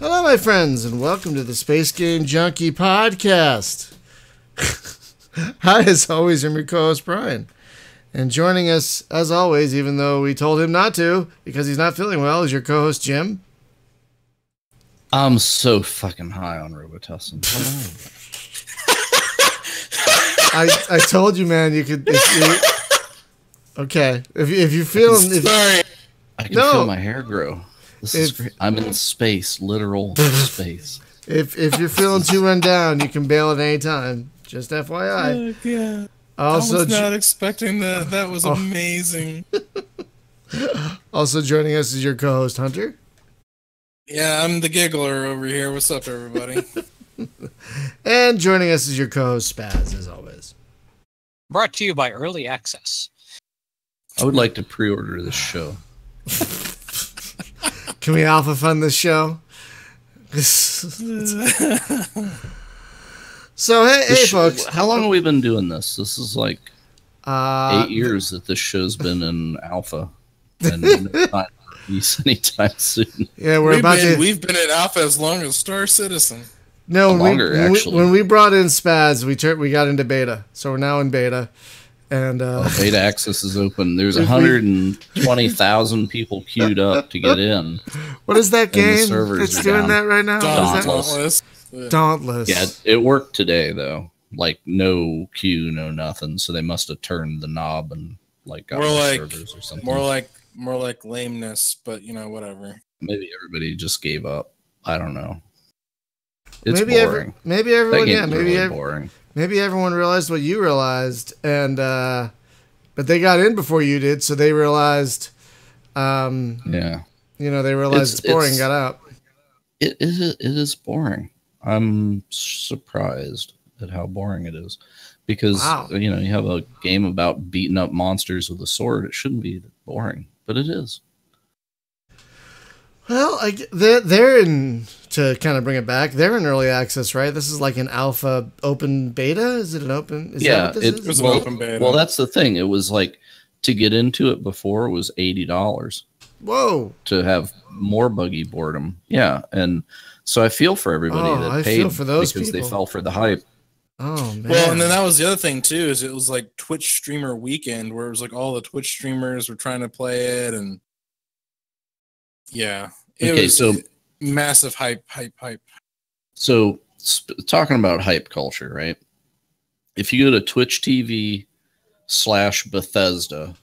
Hello, my friends, and welcome to the Space Game Junkie podcast. Hi, as always, I'm your co-host, Brian. And joining us, as always, even though we told him not to, because he's not feeling well, is your co-host, Jim. I'm so fucking high on Robitussin. I told you, man, you could... Okay. If you're feeling... Sorry. I can feel my hair grow. This is great. I'm in space, literal space. If you're feeling too run down, you can bail at any time. Just FYI. Yeah. Also, I was not expecting that. That was amazing. Also joining us is your co-host, Hunter. Yeah, I'm the giggler over here. What's up, everybody? And joining us is your co-host, Spaz, as always. Brought to you by Early Access. I would like to pre-order this show. Can we alpha fund this show? So, hey, folks. How long have we been doing this? This is like 8 years that this show's been in alpha. And it's not released anytime soon. Yeah, we've been in alpha as long as Star Citizen. No, actually. When we brought in Spaz, we got into beta. So we're now in beta. And beta access is open. There's 120,000 people queued up to get in. What is that game that's doing that right now? Dauntless. Yeah, it worked today though. Like no queue, no nothing. So they must have turned the knob and got servers or something. More like lameness, but whatever. Maybe everybody just gave up. I don't know. It's boring. Maybe everyone. Boring. Maybe everyone realized what you realized, and but they got in before you did, so they realized. Yeah. They realized it's boring. Got out. It is boring. I'm surprised at how boring it is, because you have a game about beating up monsters with a sword. It shouldn't be boring, but it is. Well, they're in, to kind of bring it back, they're in early access, right? This is like an alpha open beta? Is it an open? It was an open beta. Well, that's the thing. It was like, to get into it before, it was $80. Whoa. To have more buggy boredom. Yeah, and so I feel for everybody that paid for those because they fell for the hype. Oh, man. Well, and then that was the other thing, too, is it was like Twitch streamer weekend, where it was like all the Twitch streamers were trying to play it, and yeah, it was so massive hype. So talking about hype culture, right? If you go to Twitch TV/Bethesda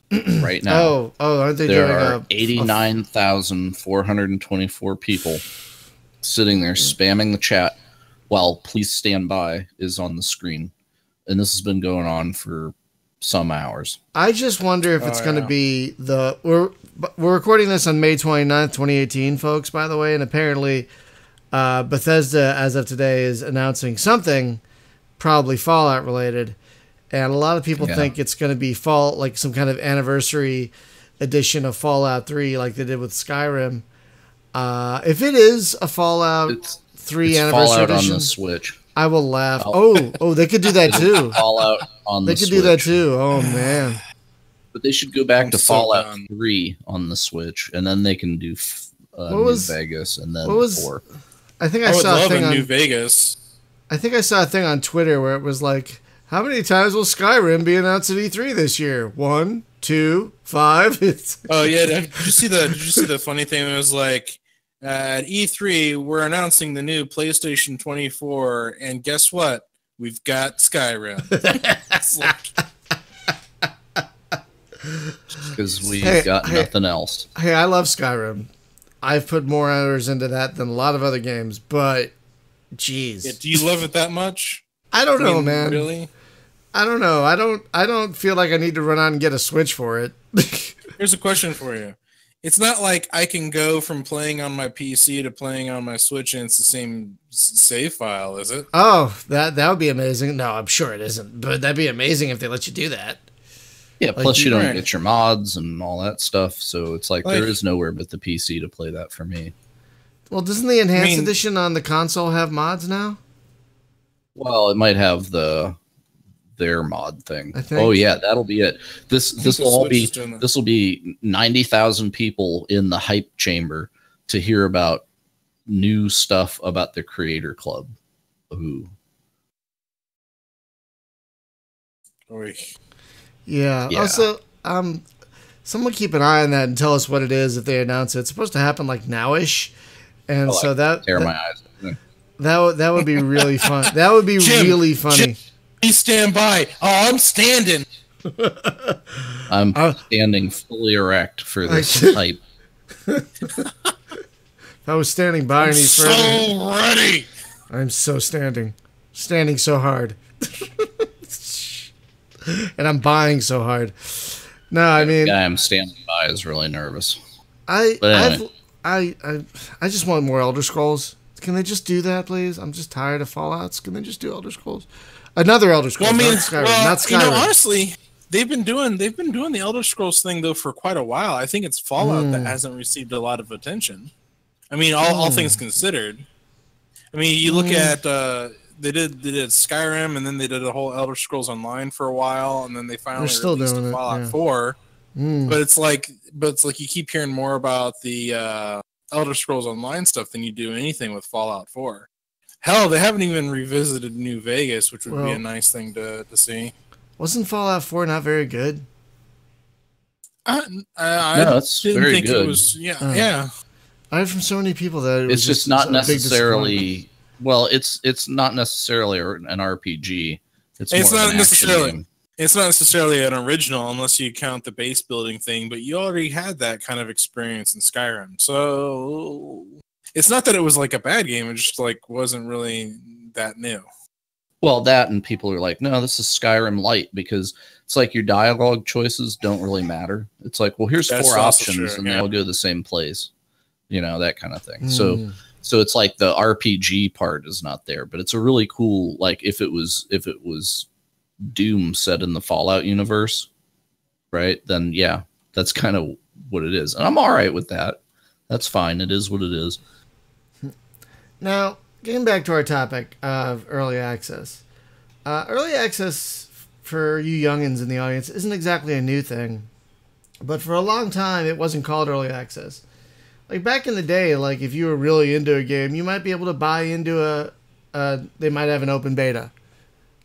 right now, aren't they there are 89,424 people sitting there spamming the chat while "Please stand by" is on the screen, and this has been going on for some hours. I just wonder if it's going to be we're recording this on May 29th, 2018, folks, by the way, and apparently Bethesda, as of today, is announcing something, probably Fallout related, and a lot of people think it's going to be like some kind of anniversary edition of Fallout 3, like they did with Skyrim. If it is a Fallout 3 anniversary Fallout edition on the Switch, I will laugh. Oh, they could do that too. Fallout on the Switch. They could do that too. Oh, man. But they should go back to Fallout 3 on the Switch, and then they can do New Vegas, and then 4. I think I saw a thing on New Vegas. I think I saw a thing on Twitter where it was like, how many times will Skyrim be announced at E3 this year? 1, 2, 5? Oh, yeah. Did you see the funny thing? It was like, at E3, we're announcing the new PlayStation 24, and guess what? We've got Skyrim. Because we've got nothing else. Hey, I love Skyrim. I've put more hours into that than a lot of other games, but jeez. Yeah, do you love it that much? I don't know, man. Really? I don't know. I don't feel like I need to run out and get a Switch for it. Here's a question for you. It's not like I can go from playing on my PC to playing on my Switch and it's the same save file, is it? Oh, that would be amazing. No, I'm sure it isn't, but that'd be amazing if they let you do that. Yeah, plus you don't get your mods and all that stuff, so it's like there is nowhere but the PC to play that for me. Well, doesn't the Enhanced Edition on the console have mods now? Well, it might have their mod thing. Oh yeah, that'll be it. This will be 90,000 people in the hype chamber to hear about new stuff about the Creator Club. Ooh. Yeah. Also, someone keep an eye on that and tell us what it is if they announce it. It's supposed to happen like nowish, and so that tear my eyes. That would be really fun. That would be really funny. Please stand by. Oh, I'm standing. I'm standing fully erect for this hype. If I was standing by any further, so ready. I'm so standing so hard, and I'm buying so hard. No, I mean, the guy I'm standing by is really nervous. I just want more Elder Scrolls. Can they just do that, please? I'm just tired of Fallouts. Can they just do Elder Scrolls? Another Elder Scrolls, not Skyrim. Honestly, they've been doing the Elder Scrolls thing though for quite a while. I think it's Fallout that hasn't received a lot of attention. I mean, all things considered. I mean, you look at they did Skyrim, and then they did a whole Elder Scrolls Online for a while, and then they finally released Fallout 4. But it's like you keep hearing more about the Elder Scrolls Online stuff than you do anything with Fallout 4. Hell, they haven't even revisited New Vegas, which would be a nice thing to see. Wasn't Fallout 4 not very good? No, it's very good. It was, yeah. I heard from so many people that it's just not necessarily. Well, it's not necessarily an RPG. It's not necessarily. It's not necessarily an original unless you count the base building thing, but you already had that kind of experience in Skyrim. So it's not that it was like a bad game, it just like wasn't really that new. Well, that, and people are like, no, this is Skyrim Light, because it's like your dialogue choices don't really matter. It's like, well, here's 4 options and they all go the same place. You know, that kind of thing. So it's like the RPG part is not there, but it's a really cool, like if it was Doom set in the Fallout universe, right? Then yeah, that's kind of what it is. And I'm all right with that. That's fine. It is what it is. Now, getting back to our topic of early access. Early access for you youngins in the audience isn't exactly a new thing, but for a long time it wasn't called early access. Like back in the day, like if you were really into a game, you might be able to buy into they might have an open beta,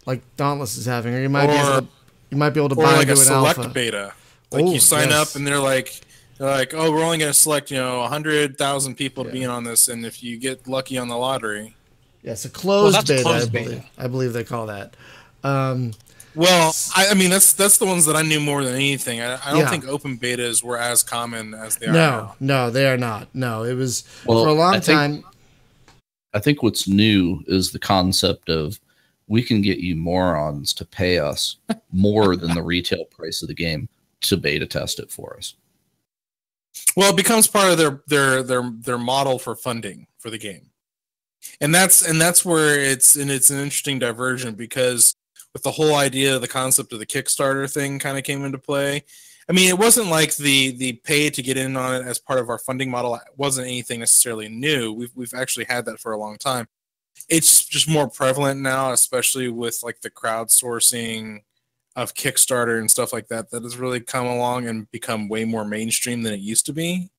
like Dauntless is having, or you might be able to buy like into an alpha. Select beta. Like you sign up and they're like, oh, we're only going to select 100,000 people being on this, and if you get lucky on the lottery. Yes, a closed beta. I believe they call that. Well, I mean that's the ones that I knew more than anything. I don't think open betas were as common as they are now. No, they are not. No, it was for a long time. I think what's new is the concept of we can get you morons to pay us more than the retail price of the game to beta test it for us. Well, it becomes part of their model for funding for the game, and that's where it's an interesting diversion, because with the whole idea, the concept of the Kickstarter thing kind of came into play. I mean, it wasn't like the pay to get in on it as part of our funding model wasn't anything necessarily new. We've actually had that for a long time. It's just more prevalent now, especially with like the crowdsourcing of Kickstarter and stuff like that has really come along and become way more mainstream than it used to be.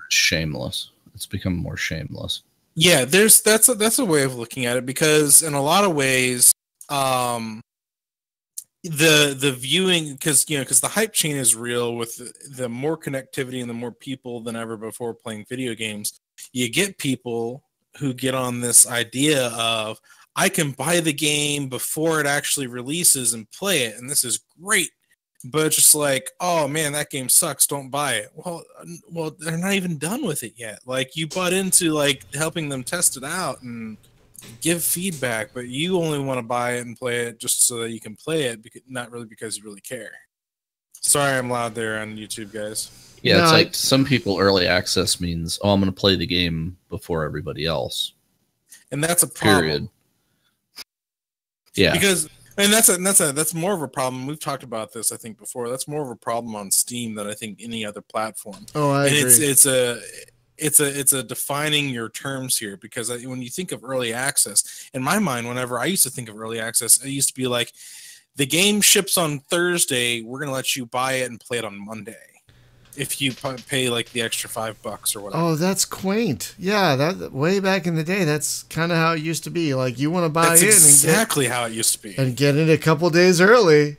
Shameless. It's become more shameless. Yeah, that's a way of looking at it, because in a lot of ways, the viewing, because the hype chain is real. With the more connectivity and the more people than ever before playing video games, you get people who get on this idea of, I can buy the game before it actually releases and play it, and this is great. But it's just like, oh man, that game sucks, don't buy it. Well, they're not even done with it yet. Like, you butt into like helping them test it out and give feedback, but you only want to buy it and play it just so that you can play it, not really because you really care. Sorry, I'm loud there on YouTube, guys. Yeah, it's like some people early access means, oh, I'm going to play the game before everybody else, and that's a problem. Period. Yeah, because that's more of a problem. We've talked about this, I think, before. That's more of a problem on Steam than I think any other platform. Oh, I agree. It's a defining your terms here, because when you think of early access, in my mind, whenever I used to think of early access, it used to be like, the game ships on Thursday, we're going to let you buy it and play it on Monday. if you pay like the extra $5 or whatever. Oh, that's quaint. Yeah, that way back in the day, that's kind of how it used to be. Like you want to buy That's in exactly how it used to be. and get it a couple days early.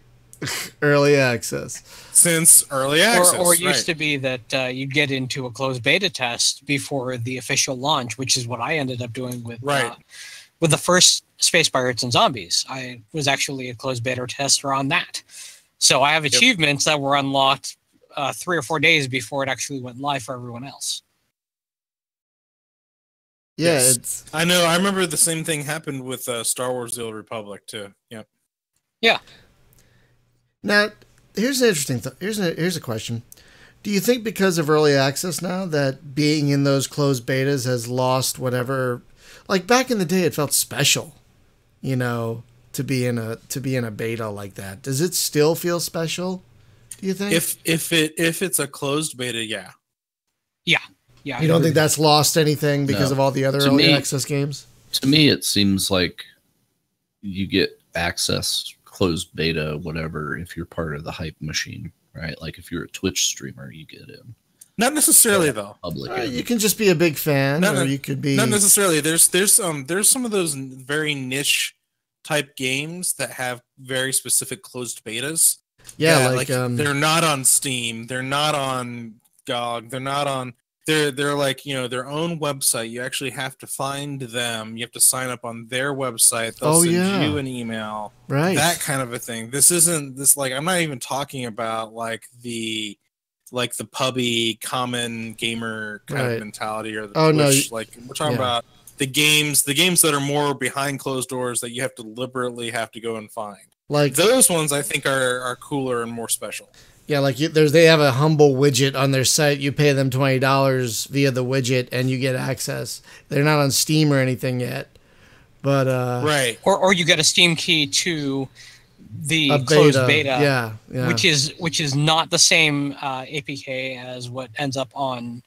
Early access. Since early access. Or it used to be that you'd get into a closed beta test before the official launch, which is what I ended up doing with the first Space Pirates and Zombies. I was actually a closed beta tester on that. So I have achievements that were unlocked 3 or 4 days before it actually went live for everyone else. Yeah, yes. I know. I remember the same thing happened with Star Wars: The Old Republic too. Yep. Yeah. Now, here's an interesting here's a question. Do you think because of early access now that being in those closed betas has lost whatever, like back in the day it felt special, you know, to be in a beta like that. Does it still feel special? Do you think? If it's a closed beta, yeah. Yeah. Yeah. You don't think that's lost anything because of all the other early access games? To me it seems like you get access, closed beta, whatever, if you're part of the hype machine, right? Like if you're a Twitch streamer, you get in. Not necessarily though. Public. You can just be a big fan, or you could be not necessarily. There's some of those very niche type games that have very specific closed betas. Yeah, like they're not on Steam, they're not on GOG, they're not on. They're like, you know, their own website. You actually have to find them. You have to sign up on their website. They'll send you an email. Right. That kind of a thing. This isn't this like I'm not even talking about like the pubby common gamer kind of mentality or the Twitch. Like we're talking about the games that are more behind closed doors that you have to deliberately have to go and find. Like those ones I think are cooler and more special. Yeah, like they have a humble widget on their site. You pay them $20 via the widget, and you get access. They're not on Steam or anything yet, but right. Or you get a Steam key to the closed beta, which is not the same APK as what ends up on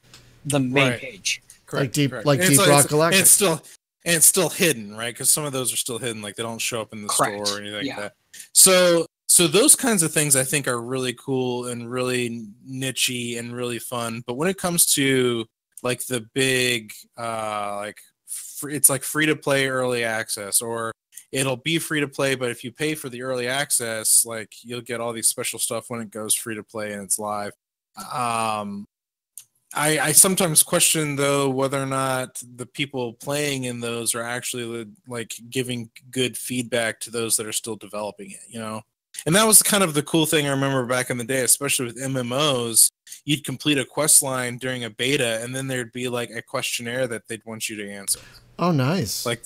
the main page. Correct. Deep Rock Galactic. It's still hidden, right? Because some of those are still hidden, like they don't show up in the store or anything like that. So those kinds of things I think are really cool and really nichey and really fun. But when it comes to like the big, it's like free to play early access, or it'll be free to play, but if you pay for the early access, like you'll get all these special stuff when it goes free to play and it's live. I sometimes question though whether or not the people playing in those are actually like giving good feedback to those that are still developing it, you know? And that was kind of the cool thing I remember back in the day, especially with MMOs. You'd complete a quest line during a beta, and then there'd be like a questionnaire that they'd want you to answer. Oh, nice. Like,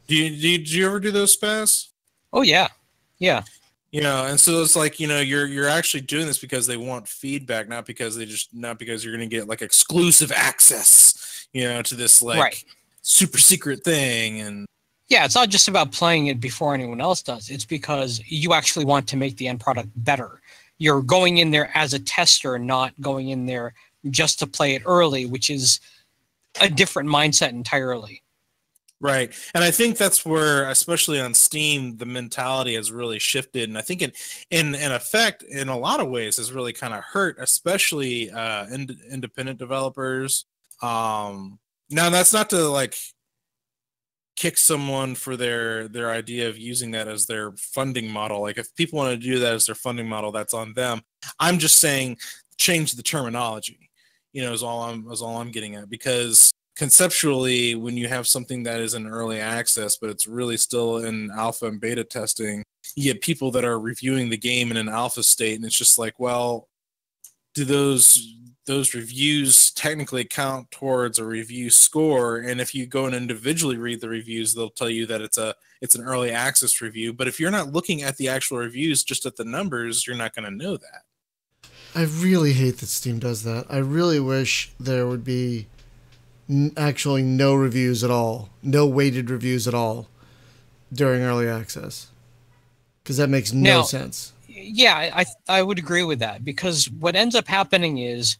did you ever do those, Spaz? Oh yeah, yeah. You know, and so it's like, you know, you're actually doing this because they want feedback, not because you're going to get like exclusive access, you know, to this like super secret thing. And yeah, it's not just about playing it before anyone else does. It's because you actually want to make the end product better. You're going in there as a tester, not going in there just to play it early, which is a different mindset entirely. Right. And I think that's where, especially on Steam, the mentality has really shifted. And I think in effect, in a lot of ways, has really kind of hurt, especially independent developers. Now, that's not to like kick someone for their idea of using that as their funding model. Like if people want to do that as their funding model, that's on them. I'm just saying change the terminology, you know, is all I'm getting at, because conceptually, when you have something that is in early access, but it's really still in alpha and beta testing, you get people that are reviewing the game in an alpha state, and it's just like, well, do those reviews technically count towards a review score? And if you go and individually read the reviews, they'll tell you that it's an early access review. But if you're not looking at the actual reviews, just at the numbers, you're not going to know that. I really hate that Steam does that. I really wish there would be actually no reviews at all, no weighted reviews at all during early access, because that makes no sense. Yeah, I would agree with that, because what ends up happening is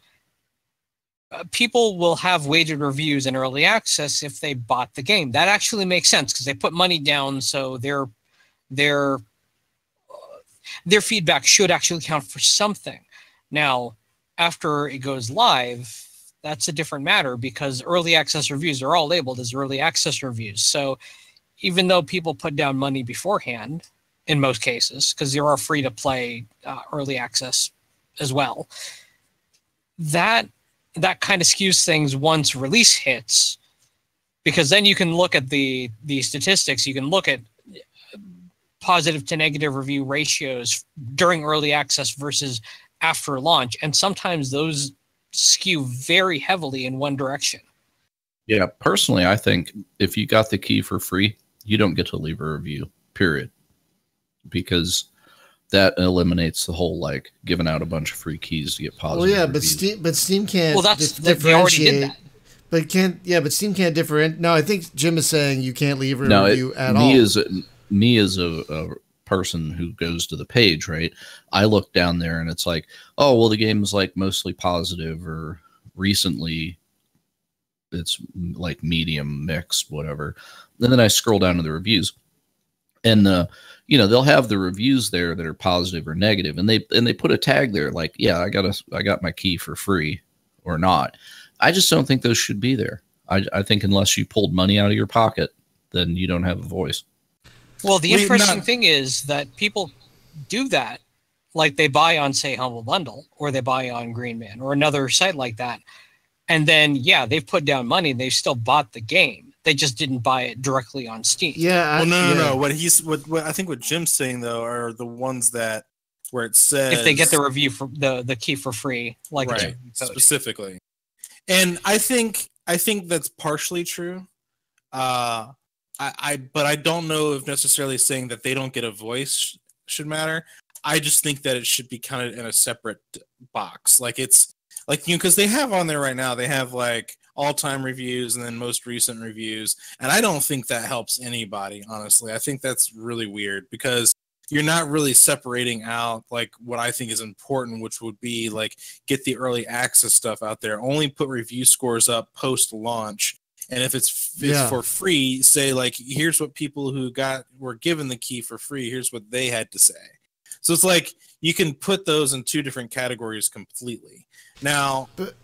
people will have weighted reviews in early access if they bought the game. That actually makes sense because they put money down, so their feedback should actually count for something. Now, after it goes live, that's a different matter because early access reviews are all labeled as early access reviews. So even though people put down money beforehand, in most cases, because there are free to play early access as well, that kind of skews things once release hits, because then you can look at the statistics. You can look at positive to negative review ratios during early access versus after launch, and sometimes those skew very heavily in one direction. Yeah, personally, I think if you got the key for free, you don't get to leave a review, period. Because that eliminates the whole, like, giving out a bunch of free keys to get positive reviews. But Steam can't differentiate. They already did that. But Steam can't differentiate. No, I think Jim is saying you can't leave a review at all. Me as a person who goes to the page, right? I look down there and it's like, oh, well, the game is like mostly positive, or recently it's like medium, mixed, whatever. And then I scroll down to the reviews, and they'll have the reviews there that are positive or negative, and they put a tag there like, yeah, I got my key for free or not. I just don't think those should be there. I think unless you pulled money out of your pocket, then you don't have a voice. Well, the interesting thing is that people do that. Like they buy on, say, Humble Bundle, or they buy on Green Man or another site like that. And then, yeah, they've put down money. They've still bought the game. They just didn't buy it directly on Steam. Yeah. No. What I think what Jim's saying, though, are the ones that where it says if they get the review for the key for free, like right, specifically. And I think that's partially true. But I don't know if necessarily saying that they don't get a voice should matter. I just think that it should be kind of in a separate box. Like it's like, because they have on there right now, they have like all-time reviews and then most recent reviews. And I don't think that helps anybody, honestly. I think that's really weird because you're not really separating out like what I think is important, which would be like get the early access stuff out there, only put review scores up post-launch. And if it's for free, say like, here's what people who were given the key for free, here's what they had to say. So it's like you can put those in two different categories completely. Now, but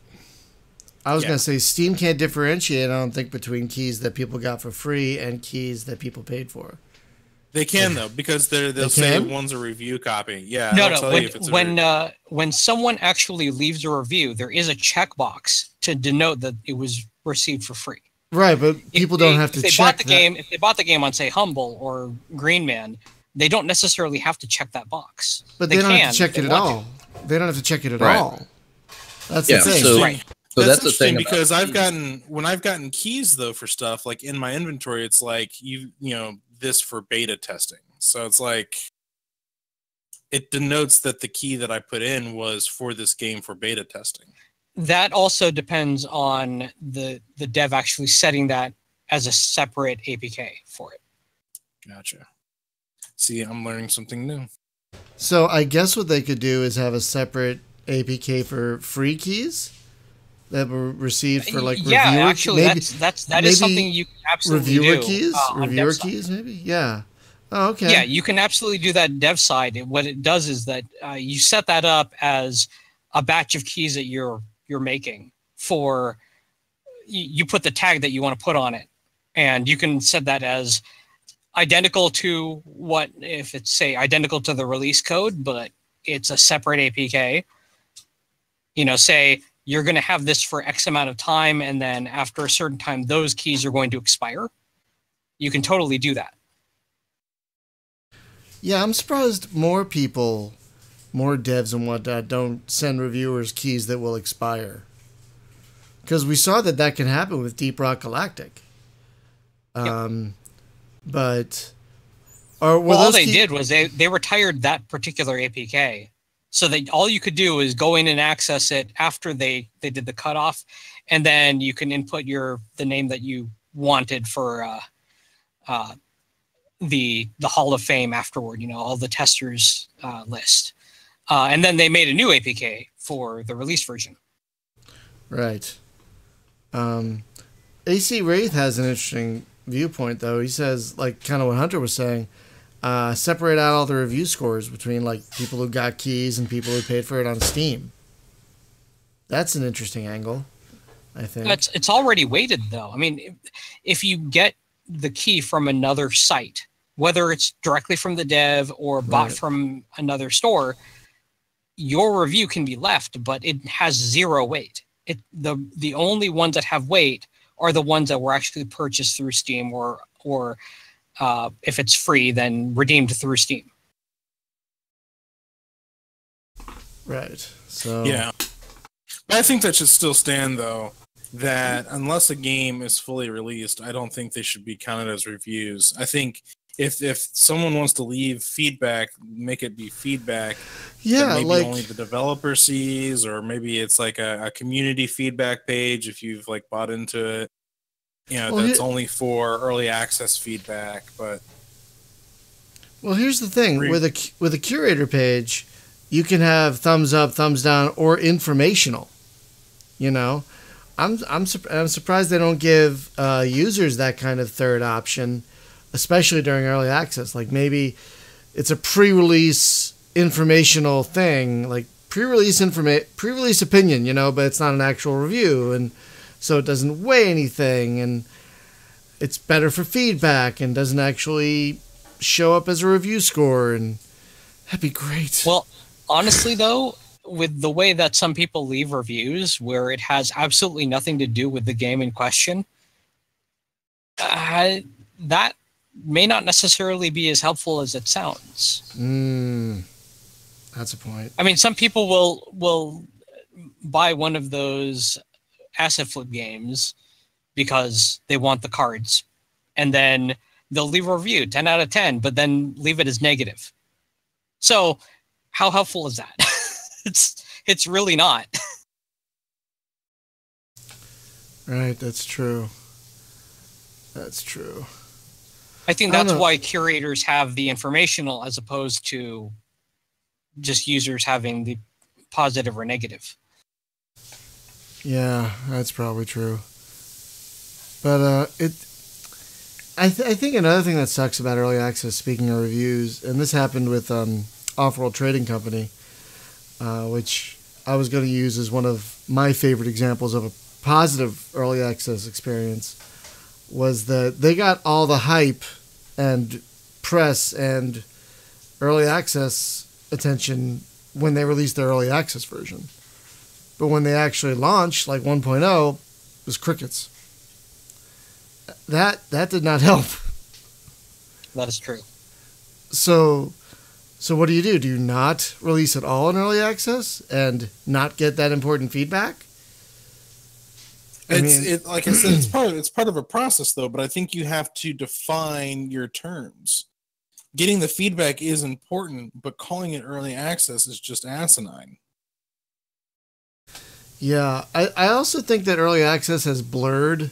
I was going to say Steam can't differentiate, I don't think, between keys that people got for free and keys that people paid for. They can though, because they'll say one's a review copy. Yeah. No. When someone actually leaves a review, there is a checkbox to denote that it was received for free. Right, but people don't have to check that. If they bought the game on, say, Humble or Green Man, they don't necessarily have to check that box. But they don't have to check it at all. They don't have to check it at all. That's the thing. So that's the thing, because when I've gotten keys though for stuff like in my inventory, it's like this for beta testing. So it's like it denotes that the key that I put in was for this game for beta testing. That also depends on the dev actually setting that as a separate APK for it. Gotcha. See, I'm learning something new. So I guess what they could do is have a separate APK for free keys that were received for like reviewer. Actually, that is something you can absolutely reviewer do. Keys, reviewer keys, maybe. Yeah. Oh, okay. Yeah, you can absolutely do that dev side. What it does is that you set that up as a batch of keys that you're making for. You put the tag that you want to put on it, and you can set that as identical to if it's, say, identical to the release code, but it's a separate APK. Say you're going to have this for X amount of time, and then after a certain time, those keys are going to expire. You can totally do that. Yeah, I'm surprised more people, more devs and whatnot, don't send reviewers keys that will expire. Because we saw that can happen with Deep Rock Galactic. But all they did was they retired that particular APK, so that all you could do is go in and access it after they did the cutoff, and then you can input the name that you wanted for the Hall of Fame afterward. All the testers list, and then they made a new APK for the release version. Right. AC Wraith has an interesting viewpoint, though. He says, like kind of what Hunter was saying, separate out all the review scores between like people who got keys and people who paid for it on Steam. That's an interesting angle, I think. It's already weighted, though. I mean, if you get the key from another site, whether it's directly from the dev or bought from another store, your review can be left, but it has zero weight. The only ones that have weight are the ones that were actually purchased through Steam, or if it's free, then redeemed through Steam. Right. So yeah. I think that should still stand, though, that unless a game is fully released, I don't think they should be counted as reviews. I think if someone wants to leave feedback, make it be feedback. Yeah, that maybe like only the developer sees, or maybe it's like a community feedback page if you've like bought into it. You know, that's only for early access feedback. But well, here's the thing: with a curator page, you can have thumbs up, thumbs down, or informational. You know, I'm surprised they don't give users that kind of third option, especially during early access. Like maybe it's a pre-release informational thing, like pre-release opinion, you know, but it's not an actual review, and so it doesn't weigh anything, and it's better for feedback and doesn't actually show up as a review score, and that'd be great. Well, honestly, though, with the way that some people leave reviews where it has absolutely nothing to do with the game in question, that may not necessarily be as helpful as it sounds. That's a point. I mean, some people will buy one of those asset flip games because they want the cards, and then they'll leave a review 10 out of 10, but then leave it as negative. So how helpful is that? It's really not. Right, that's true. That's true. I think that's why curators have the informational as opposed to just users having the positive or negative. Yeah, that's probably true. But I think another thing that sucks about early access, speaking of reviews, and this happened with Off-World Trading Company, which I was going to use as one of my favorite examples of a positive early access experience, was that they got all the hype and press and early access attention when they released their early access version. But when they actually launched, like 1.0, it was crickets. That did not help. That is true. So what do? Do you not release at all in early access and not get that important feedback? Like I said, it's part of a process, though. But I think you have to define your terms. Getting the feedback is important, but calling it early access is just asinine. Yeah, I also think that early access has blurred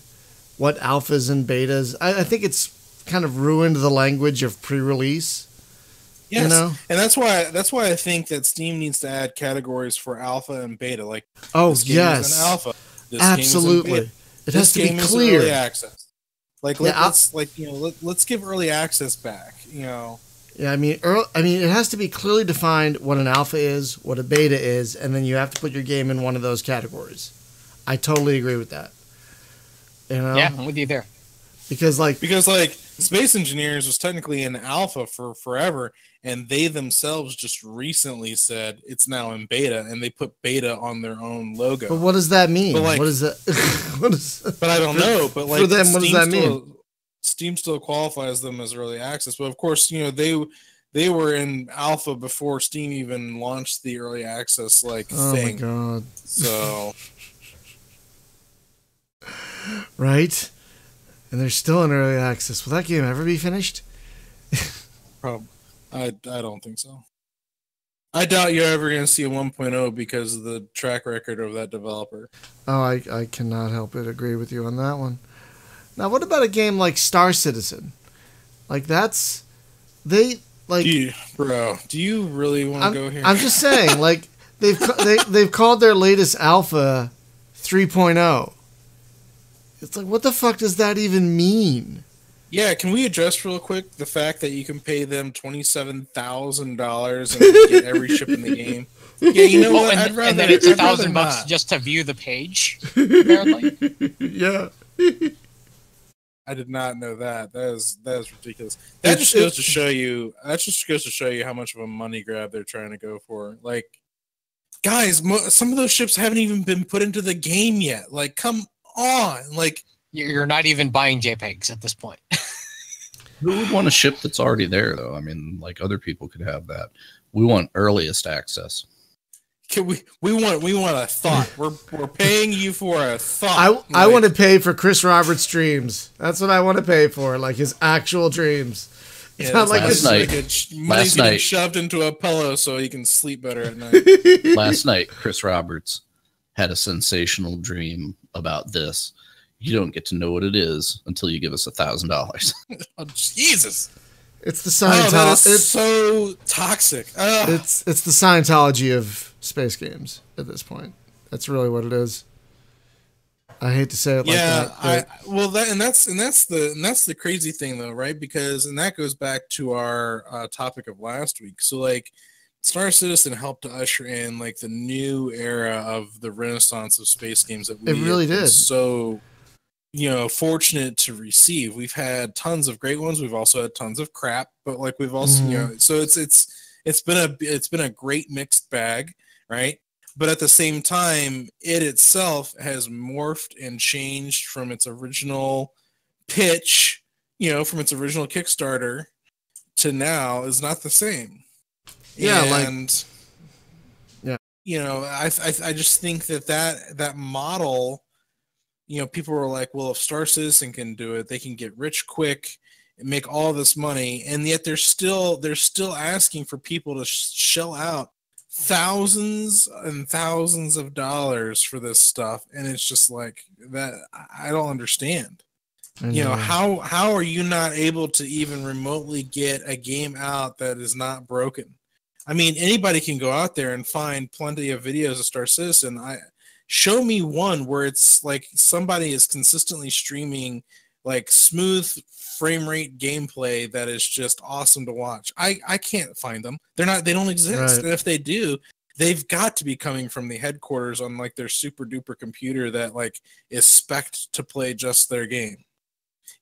what alphas and betas. I think it's kind of ruined the language of pre-release. Yes, you know? And that's why I think that Steam needs to add categories for alpha and beta. Like, this game is an alpha. This absolutely. Game is it has to be clear. Early access. Like, let's give early access back. You know. Yeah, I mean, it has to be clearly defined what an alpha is, what a beta is, and then you have to put your game in one of those categories. I totally agree with that. You know? Yeah, I'm with you there. Because Space Engineers was technically an alpha for forever, and they themselves just recently said it's now in beta, and they put beta on their own logo. But what does that mean? But what is that? But I don't know. But like for them, what does that mean? Steam still qualifies them as early access, but of course, you know, they were in alpha before Steam even launched the early access thing. Oh my god! So, right, and they're still in early access. Will that game ever be finished? Probably. I don't think so. I doubt you're ever going to see a 1.0 because of the track record of that developer. Oh, I cannot help but agree with you on that one. Now, what about a game like Star Citizen? Like do you really want to go here? I'm just saying, like they've called their latest alpha 3.0. It's like, what the fuck does that even mean? Yeah, can we address real quick the fact that you can pay them $27,000 and get every ship in the game? Yeah, you know what? And then it's $1,000 just to view the page. Apparently. Yeah. I did not know that. That is ridiculous. That just goes to show you. That just goes to show you how much of a money grab they're trying to go for. Like, guys, some of those ships haven't even been put into the game yet. Like, come on. Like, you're not even buying JPEGs at this point. Who would want a ship that's already there, though? I mean, like other people could have that. We want earliest access. We want a thought. We're paying you for a thought. I want to pay for Chris Roberts' dreams. That's what I want to pay for, like his actual dreams. It's not like money's getting shoved into a pillow so he can sleep better at night. Last night, Chris Roberts had a sensational dream about this. You don't get to know what it is until you give us $1,000. Oh, Jesus. It's the Scientology. It's so toxic. It's the Scientology of space games at this point. That's really what it is. I hate to say it like that. That's the crazy thing though, right? Because that goes back to our topic of last week. So like Star Citizen helped to usher in like the new era of the renaissance of space games that we really did. So fortunate to receive. We've had tons of great ones. We've also had tons of crap, but like we've also so it's been a great mixed bag, right? But at the same time, it itself has morphed and changed from its original pitch, from its original Kickstarter to now is not the same. Yeah, I just think that model. People were like, well, if Star Citizen can do it, they can get rich quick and make all this money. And yet they're still asking for people to shell out thousands and thousands of dollars for this stuff. And it's just like that. I don't understand. How are you not able to even remotely get a game out that is not broken? I mean, anybody can go out there and find plenty of videos of Star Citizen. Show me one where it's like somebody is consistently streaming like smooth frame rate gameplay that is just awesome to watch. I can't find them. They don't exist. Right. And if they do, they've got to be coming from the headquarters on like their super duper computer that like is spec'd to play just their game.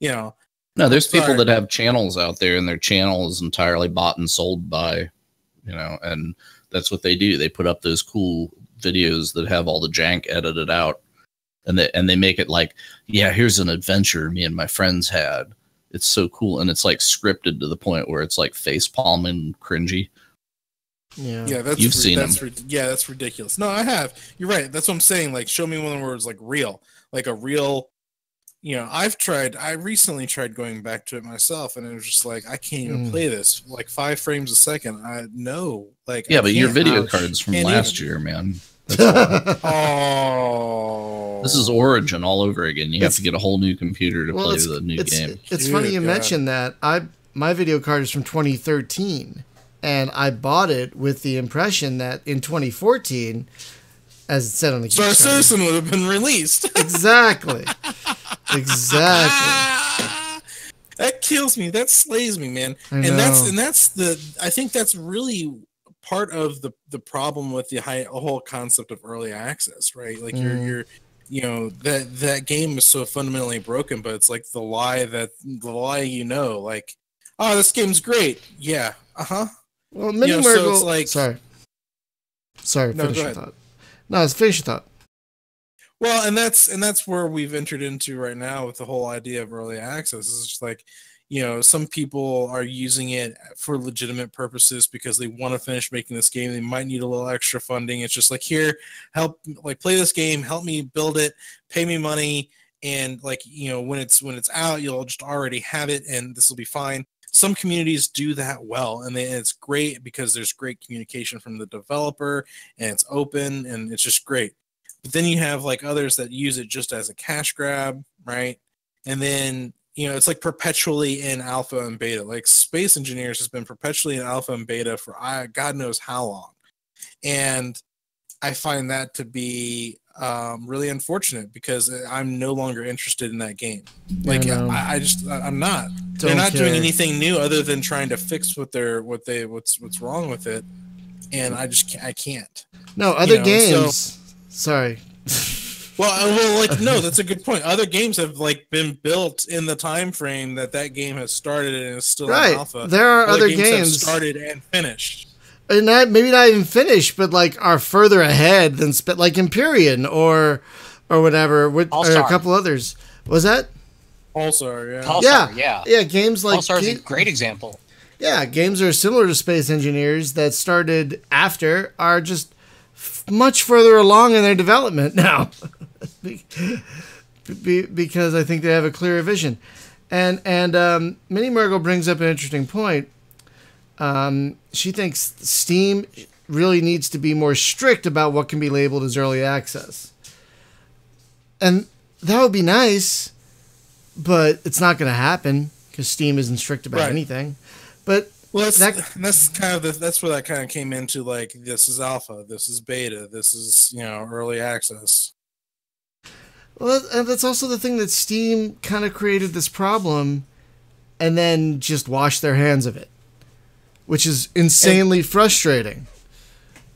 No, there's people that have channels out there and their channel is entirely bought and sold by, and that's what they do. They put up those cool videos that have all the jank edited out, and they make it like, yeah, here's an adventure me and my friends had. It's so cool, and it's like scripted to the point where it's like face palming cringy. Yeah, you've seen them. That's ridiculous. No, I have. You're right. That's what I'm saying. Like, show me one where it's like real, like a real. I recently tried going back to it myself, and it was just like, I can't even play this. Like 5 frames a second. Yeah, but your video card's from last year, man. Oh. This is Origin all over again. You have to get a whole new computer to play the new game. It's funny you mentioned that. My video card is from 2013, and I bought it with the impression that in 2014, as it said on the Star Citizen would have been released. Exactly. That kills me. That slays me, man. I think that's really part of the problem with the whole concept of early access, right? Like you're that game is so fundamentally broken, but it's like the lie, like, oh, this game's great. Yeah. Well, Mini Miracle. So it's like, sorry. Finish your thought. No, finish your thought. Well, and that's where we've entered into right now with the whole idea of early access. It's just like, some people are using it for legitimate purposes because they want to finish making this game. They might need a little extra funding. It's just like, here, help, like, play this game, help me build it, pay me money, and like, when it's out, you'll just already have it, and this will be fine. Some communities do that well, and it's great because there's great communication from the developer, and it's open, and it's just great. But then you have like others that use it just as a cash grab, right? And then, it's like perpetually in alpha and beta. Like Space Engineers has been perpetually in alpha and beta for God knows how long. And I find that to be really unfortunate because I'm no longer interested in that game. Like I'm not. They're not doing anything new other than trying to fix what's wrong with it. and I can't. No, other games. Sorry. Well, like no, that's a good point. Other games have like been built in the time frame that game has started and is still in alpha. There are other games have started and finished, and maybe not even finished, but like are further ahead than like Empyrean or whatever. With or a couple others. Was that Pulsar? Yeah. Pulsar, yeah. Games like Pulsar is a great example. Yeah, games that are similar to Space Engineers that started after are just much further along in their development now. Because I think they have a clearer vision. And Minnie Mergle brings up an interesting point. She thinks Steam really needs to be more strict about what can be labeled as early access. And that would be nice, but it's not going to happen because Steam isn't strict about anything. But that's kind of that's where that kind of came into, like, this is alpha, this is beta, this is early access. Well, that's also the thing that Steam kind of created this problem, and then just washed their hands of it, which is insanely frustrating.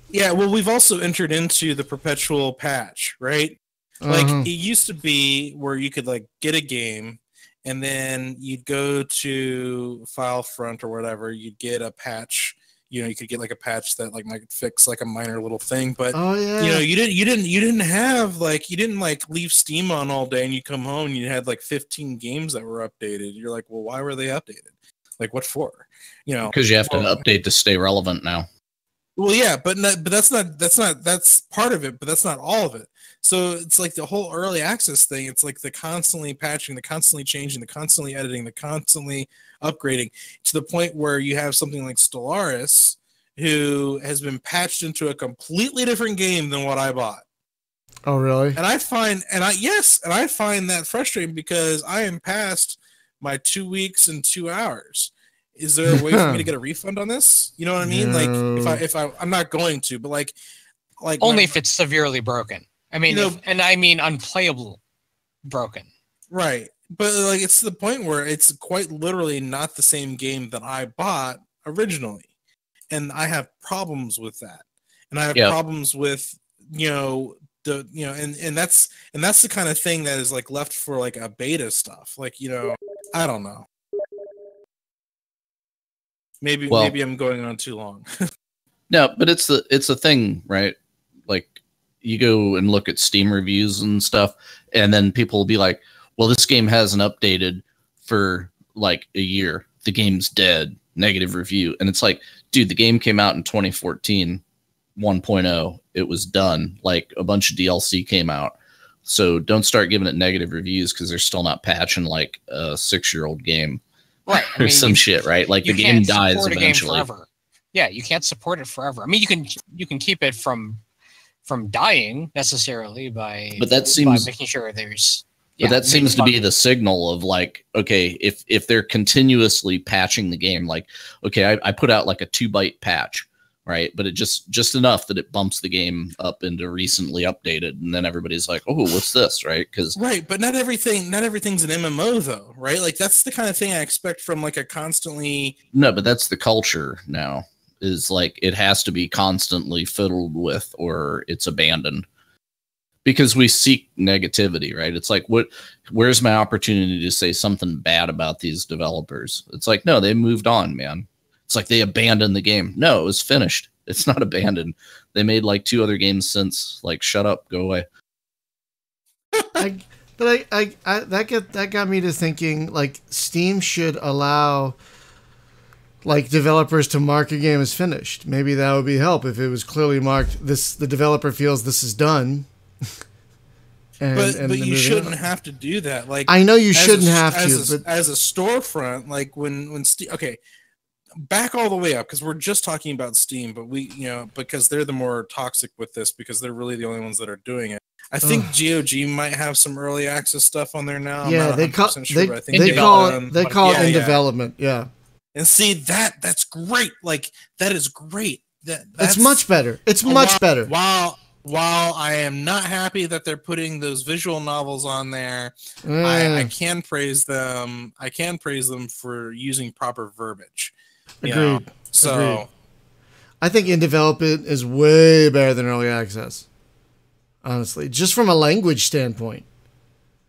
Yeah, well, we've also entered into the perpetual patch, right? Like it used to be where you could like get a game. And then you'd go to FileFront or whatever. You'd get a patch. You could get like a patch that like might fix like a minor little thing. But you didn't have like leave Steam on all day and you come home and you had like 15 games that were updated. You're like, well, why were they updated? Like, what for? Because you have to update to stay relevant now. Well, yeah, but that's part of it, but that's not all of it. So it's like the whole early access thing. It's like the constantly patching, the constantly changing, the constantly editing, the constantly upgrading to the point where you have something like Stellaris, who has been patched into a completely different game than what I bought. Oh, really? And I find that frustrating because I am past my 2 weeks and 2 hours. Is there a way for me to get a refund on this? You know what I mean? No. Like I'm not going to, but like only if it's severely broken. I mean, I mean unplayable broken. Right. But like it's to the point where it's quite literally not the same game that I bought originally. And I have problems with that. And I have problems with, and that's the kind of thing that is like left for like a beta stuff. Like, I don't know. Maybe I'm going on too long. No, but it's a thing, right? Like you go and look at Steam reviews and stuff, and then people will be like, well, this game hasn't updated for like a year. The game's dead. Negative review. And it's like, dude, the game came out in 2014, 1.0. It was done. Like a bunch of DLC came out. So don't start giving it negative reviews because they're still not patching like a 6-year-old game. Right. Or some shit, right? Like the game dies eventually. Yeah, you can't support it forever. I mean, you can keep it from dying necessarily by making sure there's. But that seems to be the signal of like, okay, if they're continuously patching the game, like, okay, I put out like a 2-byte patch, right? But it just enough that it bumps the game up into recently updated, and then everybody's like, oh, what's this, right? Because but not everything's an MMO though, right? Like that's the kind of thing I expect from like a constantly. No, but that's the culture now. Is like it has to be constantly fiddled with, or it's abandoned. Because we seek negativity, right? It's like, where's my opportunity to say something bad about these developers? It's like, no, they moved on, man. It's like they abandoned the game. No, it was finished. It's not abandoned. They made like 2 other games since. Like, shut up, go away. That got me to thinking like Steam should allow like developers to mark a game as finished. Maybe that would be help if it was clearly marked. The developer feels this is done. But you shouldn't have to do that. Like I know you shouldn't have to, but as a storefront, like when okay, back all the way up because we're just talking about Steam, but because they're the more toxic with this because they're really the only ones that are doing it. I think GOG might have some early access stuff on there now. Yeah, they call it in development. Yeah, and see that's great. Like that is great. That's much better. It's much better. While I am not happy that they're putting those visual novels on there, I can praise them. I can praise them for using proper verbiage. Agreed. So, I think in development is way better than early access. Honestly, just from a language standpoint.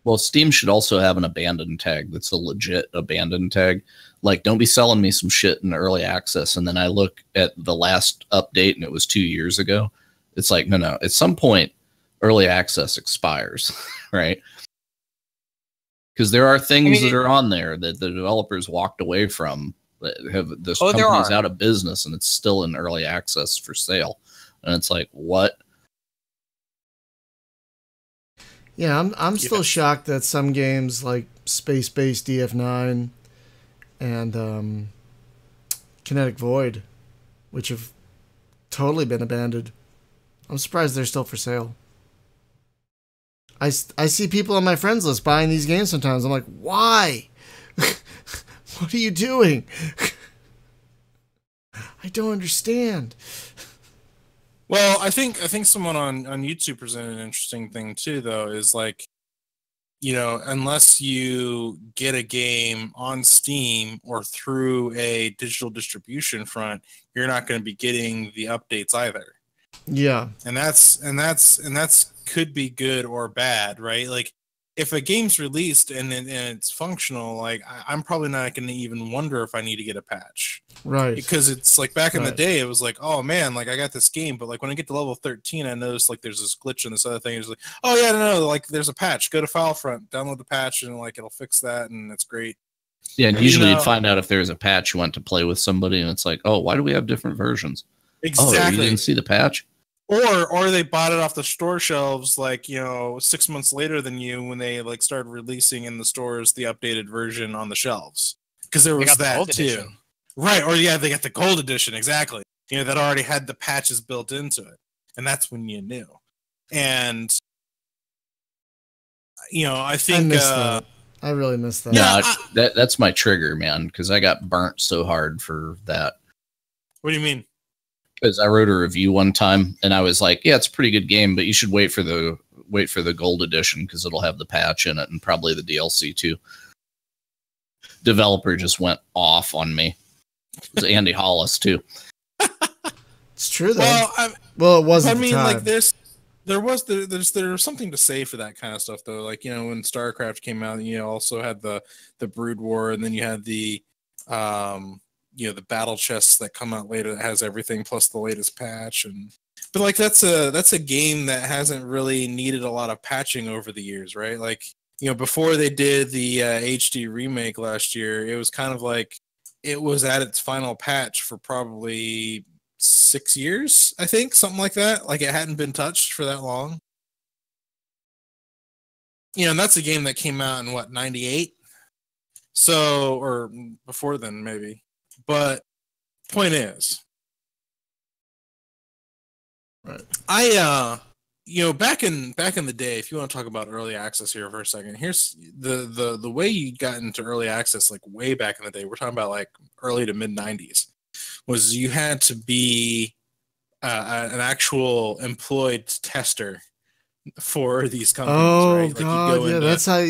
Well, Steam should also have an abandoned tag that's a legit abandoned tag. Like, don't be selling me some shit in early access, and then I look at the last update and it was 2 years ago. It's like, no. At some point, early access expires, right? Because there are things that are on there that the developers walked away from that have this company's out of business, and it's still in early access for sale. And it's like, what? Yeah, I'm still shocked that some games like Space-Based DF9 and Kinetic Void, which have totally been abandoned, I'm surprised they're still for sale. I see people on my friends list buying these games sometimes. I'm like, why? What are you doing? I don't understand. Well, I think someone on YouTube presented an interesting thing too, though, is like, unless you get a game on Steam or through a digital distribution front, you're not going to be getting the updates either. Yeah. And that's could be good or bad, right? Like, if a game's released and it's functional, like I'm probably not going to even wonder if I need to get a patch, right? Because it's like back in the day, it was like, oh man, like I got this game, but like when I get to level 13, I noticed like there's this glitch and this other thing. It's like, oh yeah, no, like there's a patch. Go to FileFront, download the patch, and like it'll fix that, and it's great. Yeah, and usually you'd find out if there's a patch. You went to play with somebody, and it's like, oh, why do we have different versions? Exactly. Oh, you didn't see the patch. Or they bought it off the store shelves like 6 months later than you when they like started releasing in the stores the updated version on the shelves, because there was that too, edition. Right? Or yeah, they got the gold edition, exactly. That already had the patches built into it, and that's when you knew. And I think I really missed that. Yeah, that's my trigger, man, because I got burnt so hard for that. What do you mean? Because I wrote a review one time and I was like, yeah, it's a pretty good game, but you should wait for the gold edition because it'll have the patch in it and probably the DLC too. Developer just went off on me. It was Andy Hollis too. It's true though. Well, it wasn't. I mean, like there's something to say for that kind of stuff though. Like when StarCraft came out, also had the Brood War, and then you had the the battle chests that come out later that has everything plus the latest patch. But like that's a game that hasn't really needed a lot of patching over the years, right? Like before they did the HD remake last year, it was kind of like it was at its final patch for probably 6 years, I think, something like that. Like it hadn't been touched for that long. And that's a game that came out in what, 98? So, or before then maybe. But point is, right. I back in the day, if you want to talk about early access here for a second, here's the way you got into early access, like way back in the day. We're talking about like early to mid 90s, was you had to be an actual employed tester for these companies. Oh, right? Like God, yeah, that's how.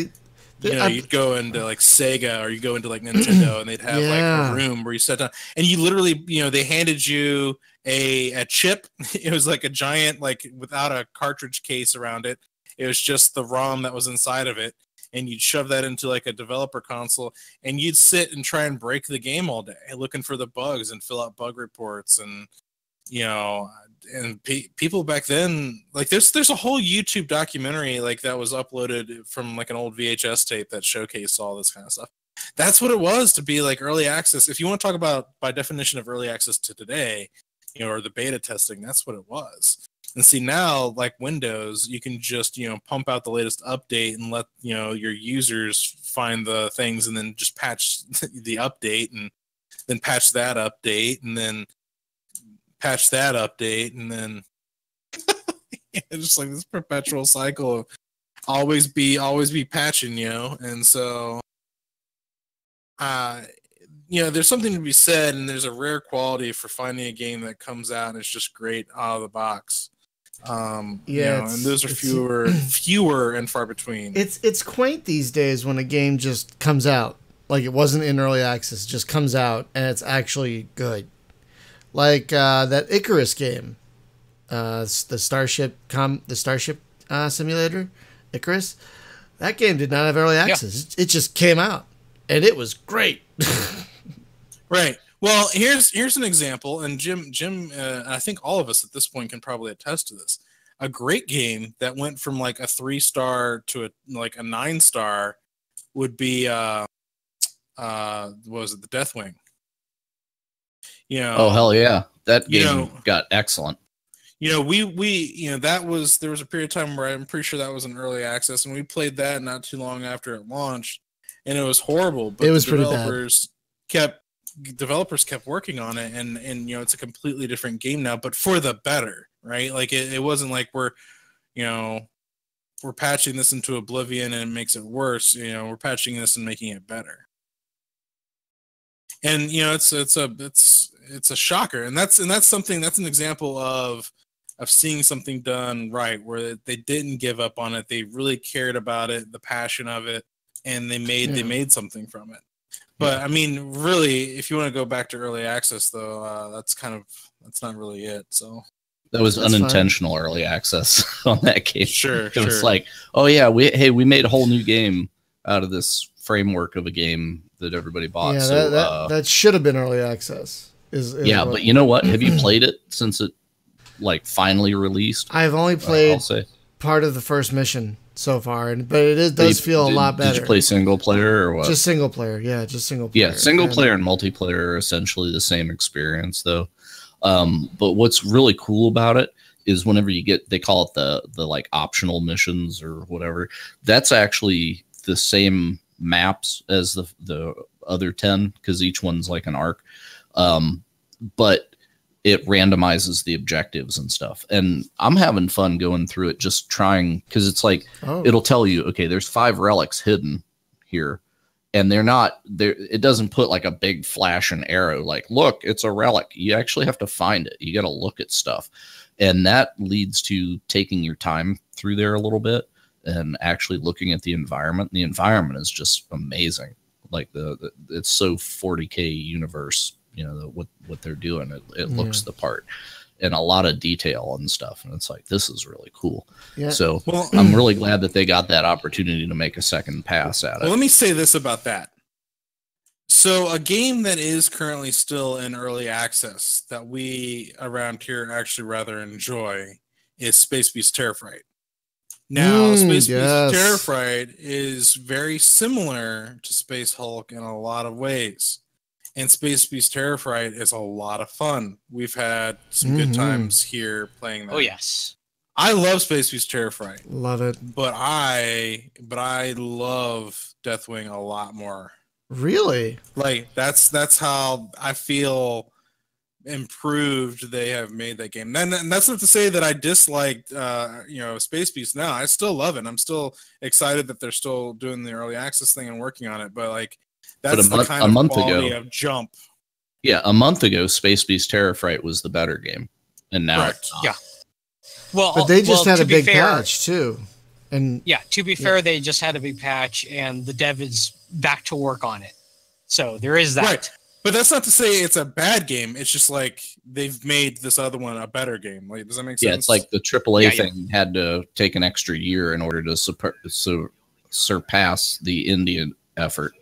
You'd go into like Sega or you go into like Nintendo, and they'd have like a room where you sat down, and you literally, they handed you a chip. It was like a giant, like without a cartridge case around it. It was just the ROM that was inside of it, and you'd shove that into like a developer console, and you'd sit and try and break the game all day, looking for the bugs and fill out bug reports, and and people back then, like there's a whole YouTube documentary like that was uploaded from like an old VHS tape that showcased all this kind of stuff. That's what it was to be like early access. If you want to talk about by definition of early access to today, or the beta testing, that's what it was. And see now, like Windows, you can just pump out the latest update and let your users find the things, and then just patch the update, and then patch that update, and then patch that update, and then it's just like this perpetual cycle of always be patching, and so there's something to be said, and there's a rare quality for finding a game that comes out and it's just great out of the box. And those are fewer and far between. It's quaint these days when a game just comes out, like it wasn't in early access, it just comes out and it's actually good. like that Icarus game, the Starship simulator, Icarus. That game did not have early access. It just came out, and it was great. Right. Well, here's an example, and Jim, I think all of us at this point can probably attest to this. A great game that went from like a 3-star to a 9-star would be what was it, the Deathwing? You know. Oh hell yeah, that game got excellent. You know, there was a period of time where I'm pretty sure that was in early access, and we played that not too long after it launched, and it was horrible. But it was pretty bad. Developers kept working on it, and it's a completely different game now, but for the better, right? Like it wasn't like we're patching this into oblivion and it makes it worse. We're patching this and making it better. And it's a shocker, and that's an example of seeing something done right, where they didn't give up on it. They really cared about it, the passion of it, and they made something from it. But I mean, really, if you want to go back to early access, though, that's not really it. So that was unintentional early access on that game. Sure, it was like, oh yeah, we made a whole new game out of this framework of a game that everybody bought. Yeah, so that should have been early access. But you know what? Have you played it since it finally released? I've only played part of the first mission so far, but it does feel a lot better. Did you play single player or what? Just single player, yeah, just single player. Yeah, single player and multiplayer are essentially the same experience, though. But what's really cool about it is whenever you get, they call it the like optional missions or whatever. That's actually the same maps as the other 10, because each one's like an arc. But it randomizes the objectives and stuff. And I'm having fun going through it, just trying, because it's like, it'll tell you, okay, there's 5 relics hidden here. And they're not there. It doesn't put like a big flash and arrow, like, look, it's a relic. You actually have to find it. You got to look at stuff. And that leads to taking your time through there a little bit and actually looking at the environment. The environment is just amazing. Like it's so 40K universe, what they're doing. It looks the part, and a lot of detail and stuff. And it's like, this is really cool. Yeah. So I'm really glad that they got that opportunity to make a second pass at it. Well, let me say this about that. So a game that is currently still in early access that we around here actually rather enjoy is Space Beast Terrorfright. Now, Space Beast Terrorfright is very similar to Space Hulk in a lot of ways. And Space Beast Terrorfright is a lot of fun. We've had some good times here playing that. Oh, yes. I love Space Beast Terrorfright. Love it. But I love Deathwing a lot more. Really? Like that's how I feel improved they have made that game. And that's not to say that I disliked Space Beast. No, I still love it. I'm still excited that they're still doing the early access thing and working on it. But like that's the kind of quality of jump. Yeah, a month ago, Space Beast Terrorfright was the better game, and now it's not. Yeah. Well, but they just had a big patch too. And yeah, to be fair, they just had a big patch, and the dev is back to work on it. So there is that. Right. But that's not to say it's a bad game. It's just like they've made this other one a better game. Like, does that make sense? Yeah, it's like the AAA thing had to take an extra year in order to surpass the Indian effort.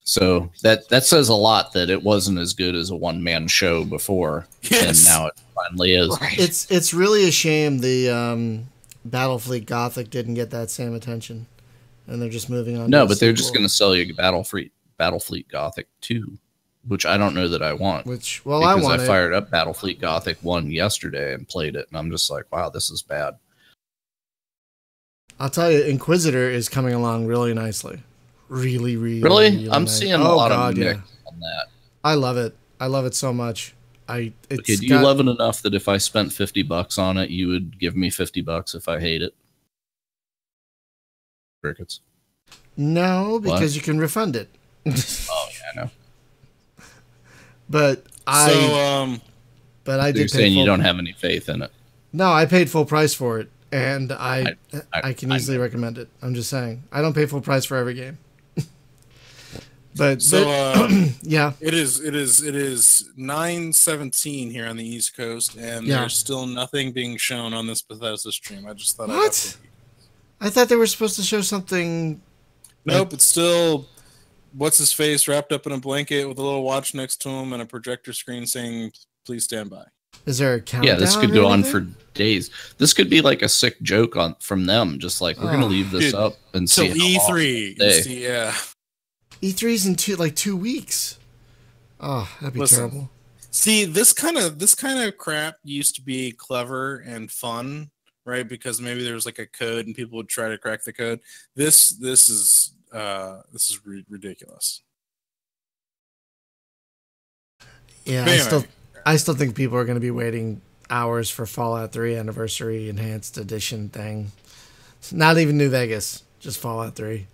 So that says a lot that it wasn't as good as a one-man show before, and now it finally is. Right. It's really a shame the Battlefleet Gothic didn't get that same attention, and they're just moving on. No, but they're just going to sell you Battlefleet Gothic 2, which I don't know that I want. I fired up Battlefleet Gothic 1 yesterday and played it, and I'm just like, wow, this is bad. I'll tell you, Inquisitor is coming along really nicely. Really I'm nice. seeing a lot of mix on that. I love it. I love it so much. Do you love it enough that if I spent $50 on it, you would give me $50 if I hate it? Crickets. No, because you can refund it. Oh yeah, I know. But I did. You're saying you don't have any faith in it. No, I paid full price for it, and I can easily recommend it. I'm just saying, I don't pay full price for every game. But so yeah, it is 9:17 here on the East Coast, and there's still nothing being shown on this Bethesda stream. I just thought I thought they were supposed to show something. Nope, it's still what's his face wrapped up in a blanket with a little watch next to him and a projector screen saying "Please stand by." Is there a countdown? Yeah, this could go on for days. This could be like a sick joke from them, just like we're gonna leave this up and see E3. Yeah, E3's in 2 weeks. Oh, that'd be terrible. See, this kind of crap used to be clever and fun, right? Because maybe there was like a code and people would try to crack the code. This is ridiculous. Yeah, anyway. I still think people are going to be waiting hours for Fallout 3 Anniversary Enhanced Edition thing. Not even New Vegas, just Fallout 3.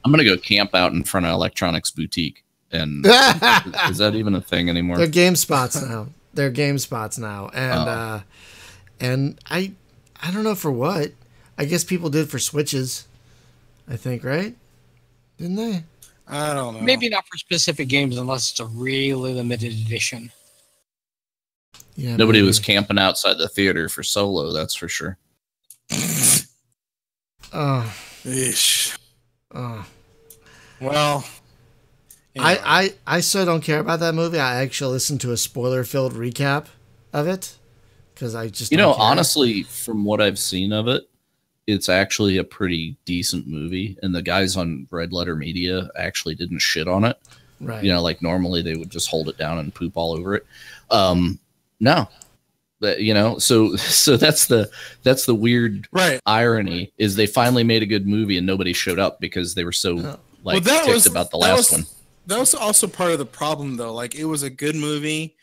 I'm going to go camp out in front of Electronics Boutique. And is that even a thing anymore? They're game spots now. And I don't know for what. I guess people did for Switches. I think, right? Didn't they? I don't know. Maybe not for specific games unless it's a really limited edition. Yeah, nobody was camping outside the theater for Solo, that's for sure. Ish. Oh. Well, anyway. I so don't care about that movie. I actually listened to a spoiler-filled recap of it because I just honestly, from what I've seen of it, it's actually a pretty decent movie, and the guys on Red Letter Media actually didn't shit on it. Right. Like normally they would just hold it down and poop all over it. No, but so that's the weird irony is they finally made a good movie and nobody showed up because they were so ticked about the last one. That was also part of the problem though. Like it was a good movie.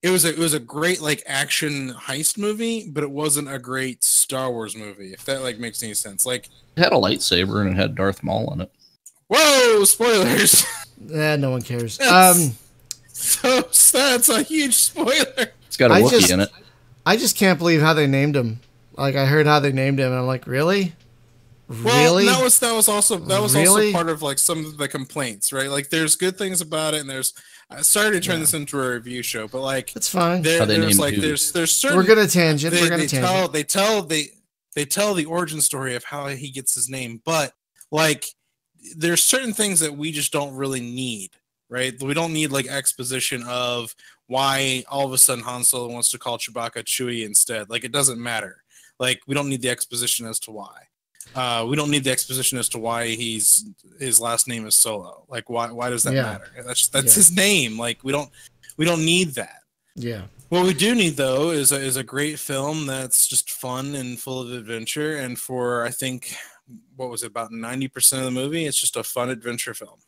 It was a great like action heist movie, but it wasn't a great Star Wars movie. If that like makes any sense. Like it had a lightsaber and it had Darth Maul in it. Whoa! Spoilers. No one cares. So that's a huge spoiler. It's got a Wookiee in it. I just can't believe how they named him. Like I heard how they named him, and I'm like, really? Well, that was also part of like some of the complaints, right? Like there's good things about it, and there's sorry to turn this into a review show, but like it's fine. There's certain we're gonna tangent. They tell the origin story of how he gets his name, but like there's certain things that we just don't really need. Right, we don't need like exposition of why all of a sudden Han Solo wants to call Chewbacca Chewie instead. Like it doesn't matter. Like we don't need the exposition as to why. We don't need the exposition as to why his last name is Solo. Like why does that matter? That's his name. Like we don't need that. Yeah. What we do need though is a great film that's just fun and full of adventure. And for I think what was it, about 90% of the movie, it's just a fun adventure film.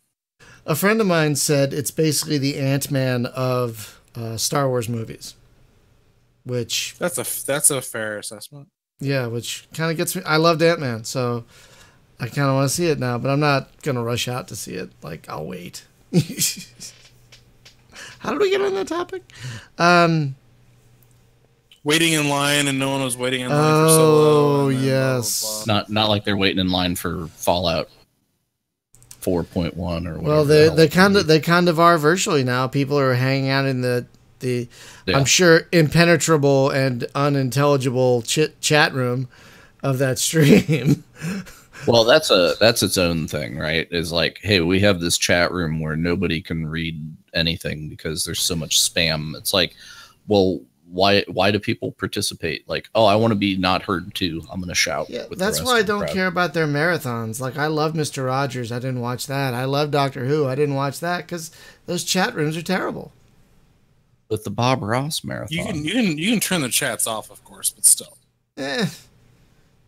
A friend of mine said it's basically the Ant-Man of Star Wars movies, which that's a fair assessment. Yeah, which kind of gets me. I loved Ant-Man, so I kind of want to see it now, but I'm not gonna rush out to see it. Like I'll wait. How did we get on that topic? Waiting in line, and no one was waiting in line for Solo. Oh yes, blah, blah, blah. Not like they're waiting in line for Fallout 4.1 or whatever. Well, they kind of are virtually now. People are hanging out in the I'm sure impenetrable and unintelligible chat room of that stream. Well, that's its own thing, right? Is like, hey, we have this chat room where nobody can read anything because there's so much spam. It's like, well, why do people participate? Like, oh, I want to be not heard too. I'm going to shout. Yeah, that's why I don't care about their marathons. Like, I love Mr. Rogers. I didn't watch that. I love Doctor Who. I didn't watch that because those chat rooms are terrible. With the Bob Ross marathon, you can turn the chats off, of course, but still. It's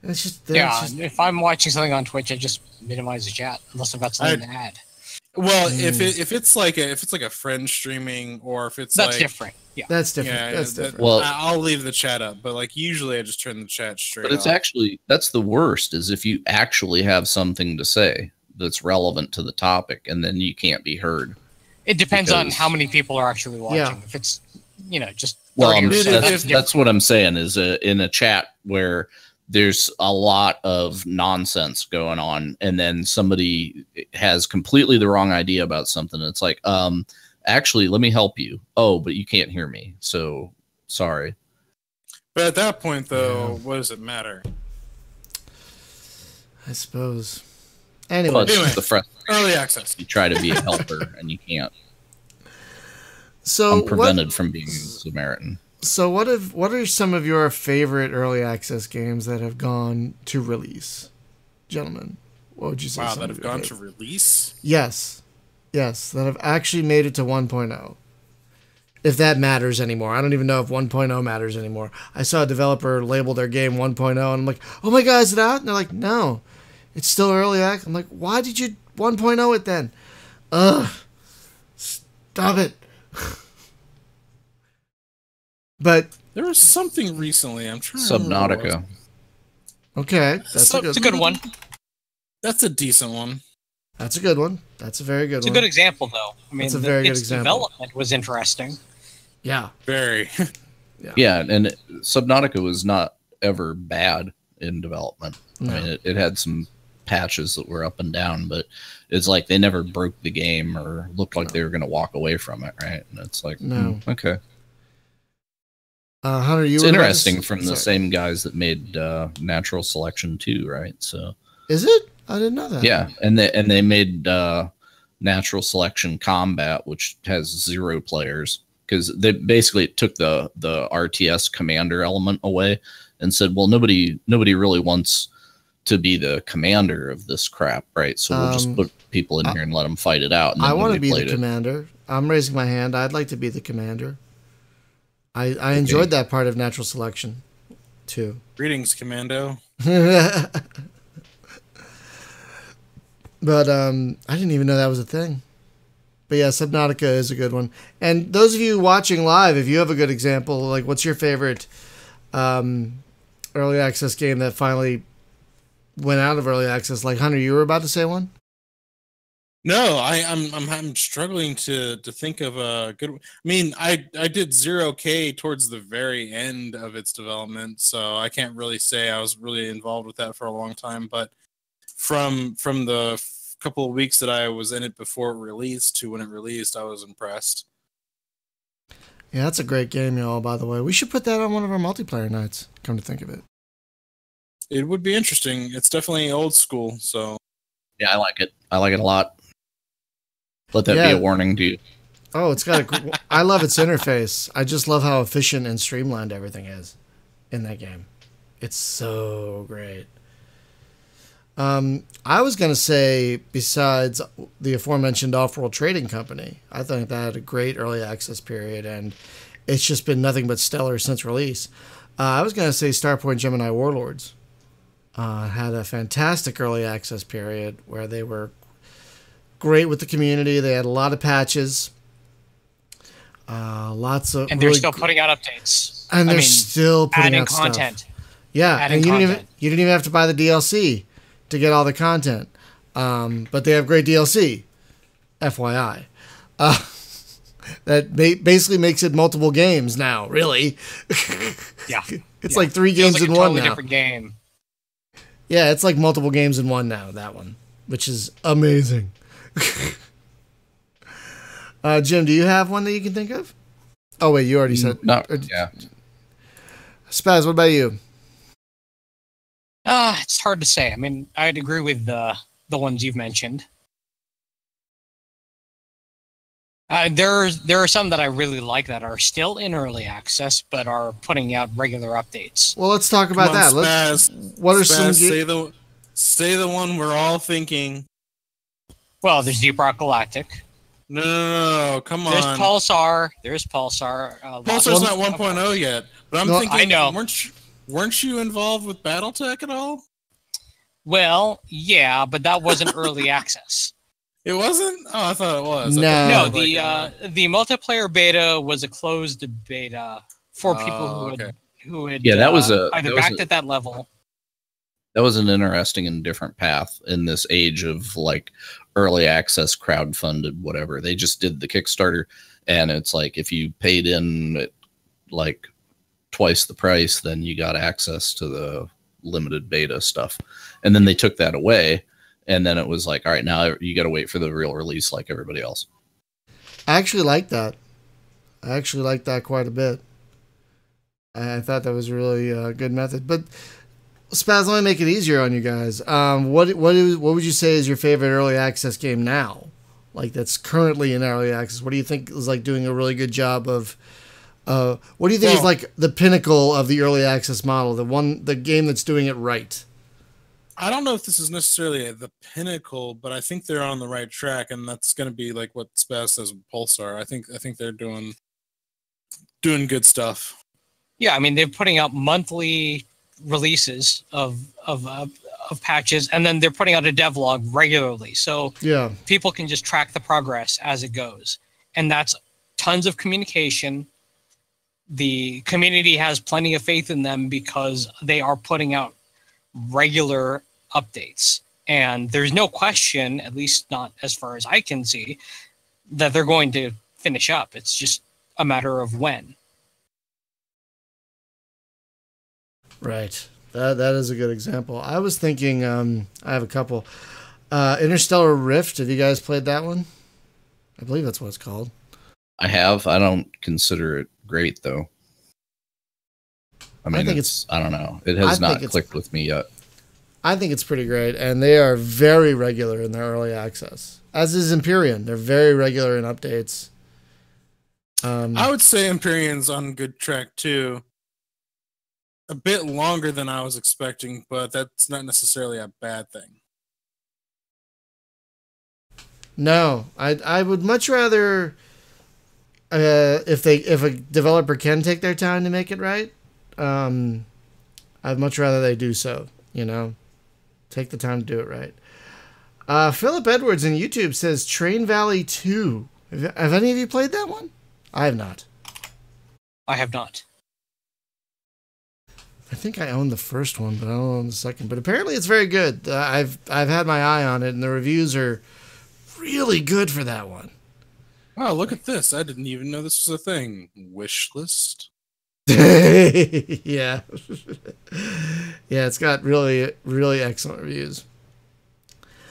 just if I'm watching something on Twitch, I just minimize the chat unless I've got something to add. Well, if it's like a friend streaming, or if it's that's different. Yeah, that's different. Yeah, that's different. Well, I'll leave the chat up, but like usually I just turn the chat straight. But it's actually that's the worst is if you actually have something to say that's relevant to the topic, and then you can't be heard. It depends on how many people are actually watching. Yeah. If it's just that's what I'm saying is in a chat where there's a lot of nonsense going on, and then somebody has completely the wrong idea about something. It's like, actually, let me help you. Oh, but you can't hear me, so sorry. But at that point, though, what does it matter? I suppose. Anyway, the early access. You try to be a helper and you can't. So I'm prevented from being a Samaritan. So what are some of your favorite early access games that have gone to release, gentlemen? What would you say? Wow, that have gone to release? Yes, that have actually made it to 1.0. If that matters anymore. I don't even know if 1.0 matters anymore. I saw a developer label their game 1.0, and I'm like, oh my God, is it out? And they're like, no, it's still early access. I'm like, why did you 1.0 it then? Ugh, stop it. But there was something recently. I'm trying Subnautica. Okay, that's a good one. That's a decent one. That's a good one. That's a very good one. It's a good example, though. I mean, it's a very good example. Development was interesting. Yeah. Very. Yeah, and Subnautica was not ever bad in development. No. I mean, it had some patches that were up and down, but it's like they never broke the game or looked like they were going to walk away from it, right? And it's like, okay. Hunter, it's interesting from the same guys that made Natural Selection 2, right? So is it? I didn't know that. Yeah, and they made Natural Selection Combat, which has 0 players, because they basically took the RTS commander element away and said, well, nobody really wants to be the commander of this crap, right? So we'll just put people in here and let them fight it out. And I want to be the commander. I'm raising my hand. I'd like to be the commander. I enjoyed that part of Natural Selection, too. Greetings, Commando. But I didn't even know that was a thing. But yeah, Subnautica is a good one. And those of you watching live, if you have a good example, like what's your favorite early access game that finally went out of early access? Like Hunter, you were about to say one? No, I'm struggling to think of a good one. I mean, I did 0K towards the very end of its development, so I can't really say I was really involved with that for a long time, but from the couple of weeks that I was in it before it released to when it released, I was impressed. Yeah, that's a great game, y'all, by the way. We should put that on one of our multiplayer nights, come to think of it. It would be interesting. It's definitely old school, so. Yeah, I like it. I like it a lot. Let that be a warning to you. Oh, it's got I love its interface. I just love how efficient and streamlined everything is in that game. It's so great. I was going to say, besides the aforementioned Off-World Trading Company, I think that had a great early access period, and it's just been nothing but stellar since release. I was going to say Starpoint Gemini Warlords had a fantastic early access period where they were great with the community. They had a lot of patches, lots of, and they're still putting out updates. And they're still putting out content. Stuff. Yeah, and you didn't even have to buy the DLC to get all the content, but they have great DLC, FYI. That basically makes it multiple games now. Really, yeah, it's like 3 games in one now. Different game. Yeah, it's like multiple games in one now. That one, which is amazing. Jim, do you have one that you can think of? Oh wait, you already said. No, yeah. Spaz, what about you? It's hard to say. I mean, I'd agree with the ones you've mentioned. There are some that I really like that are still in early access, but are putting out regular updates. Well, let's talk about that. What are some? Say the one we're all thinking. Well, there's Deep Rock Galactic. No, come on. There's Pulsar. Pulsar's not 1.0 yet, but I'm thinking. I know. Weren't you involved with BattleTech at all? Well, yeah, but that wasn't early access. It wasn't? Oh, I thought it was. No, the multiplayer beta was a closed beta for people who had that was either backed at that level. That was an interesting and different path in this age of like early access, crowdfunded, whatever. They just did the Kickstarter, and it's like if you paid in at like twice the price, then you got access to the limited beta stuff. And then they took that away, and then it was like, all right, now you got to wait for the real release like everybody else. I actually like that. I actually like that quite a bit. I thought that was really a good method. But Spaz, let me make it easier on you guys. What would you say is your favorite early access game now? Like that's currently in early access. What do you think is like doing a really good job of? What do you think is like the pinnacle of the early access model? The game that's doing it right. I don't know if this is necessarily the pinnacle, but I think they're on the right track, and that's going to be like what Spaz says with Pulsar. I think they're doing good stuff. Yeah, I mean they're putting out monthly releases of patches, and then they're putting out a devlog regularly, so people can just track the progress as it goes, and that's tons of communication. The community has plenty of faith in them because they are putting out regular updates, and there's no question, at least not as far as I can see, that they're going to finish up. It's just a matter of when. Right. That is a good example. I was thinking, I have a couple. Interstellar Rift, have you guys played that one? I believe that's what it's called. I have. I don't consider it great, though. I mean, I don't know. It has not clicked with me yet. I think it's pretty great, and they are very regular in their early access, as is Empyrean. They're very regular in updates. I would say Empyrean's on good track, too. A bit longer than I was expecting, but that's not necessarily a bad thing. No, I would much rather if a developer can take their time to make it right. I'd much rather they do so. You know, take the time to do it right. Philip Edwards in YouTube says Train Valley 2. Have any of you played that one? I have not. I have not. I think I own the first one, but I don't own the second. But apparently it's very good. I've had my eye on it, and the reviews are really good for that one. Wow, look at this. I didn't even know this was a thing. Wish list? Yeah. Yeah, it's got really, really excellent reviews.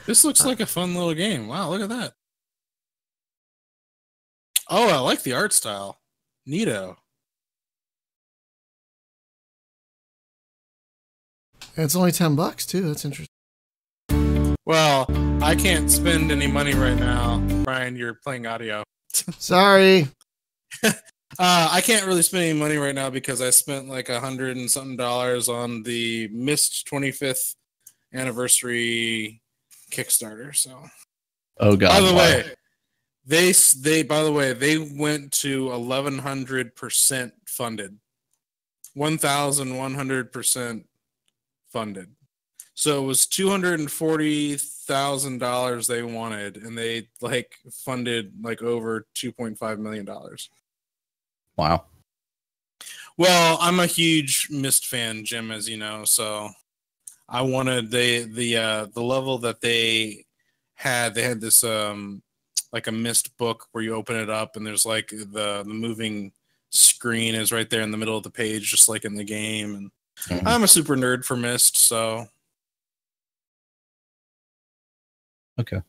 This looks like a fun little game. Wow, look at that. Oh, I like the art style. Neato. And it's only $10 too. That's interesting. Well, I can't spend any money right now. Brian, you're playing audio. Sorry. I can't really spend any money right now because I spent like $100 and something on the Myst 25th anniversary Kickstarter. So, oh god. By the way, they went to 1,100% funded, 1,100% funded. So it was $240,000 they wanted, and they like funded like over $2.5 million. Wow. Well, I'm a huge Myst fan, Jim, as you know, so I wanted the level that they had. They had this like a Myst book where you open it up and there's like the moving screen is right there in the middle of the page, just like in the game. And I'm a super nerd for Myst, so okay,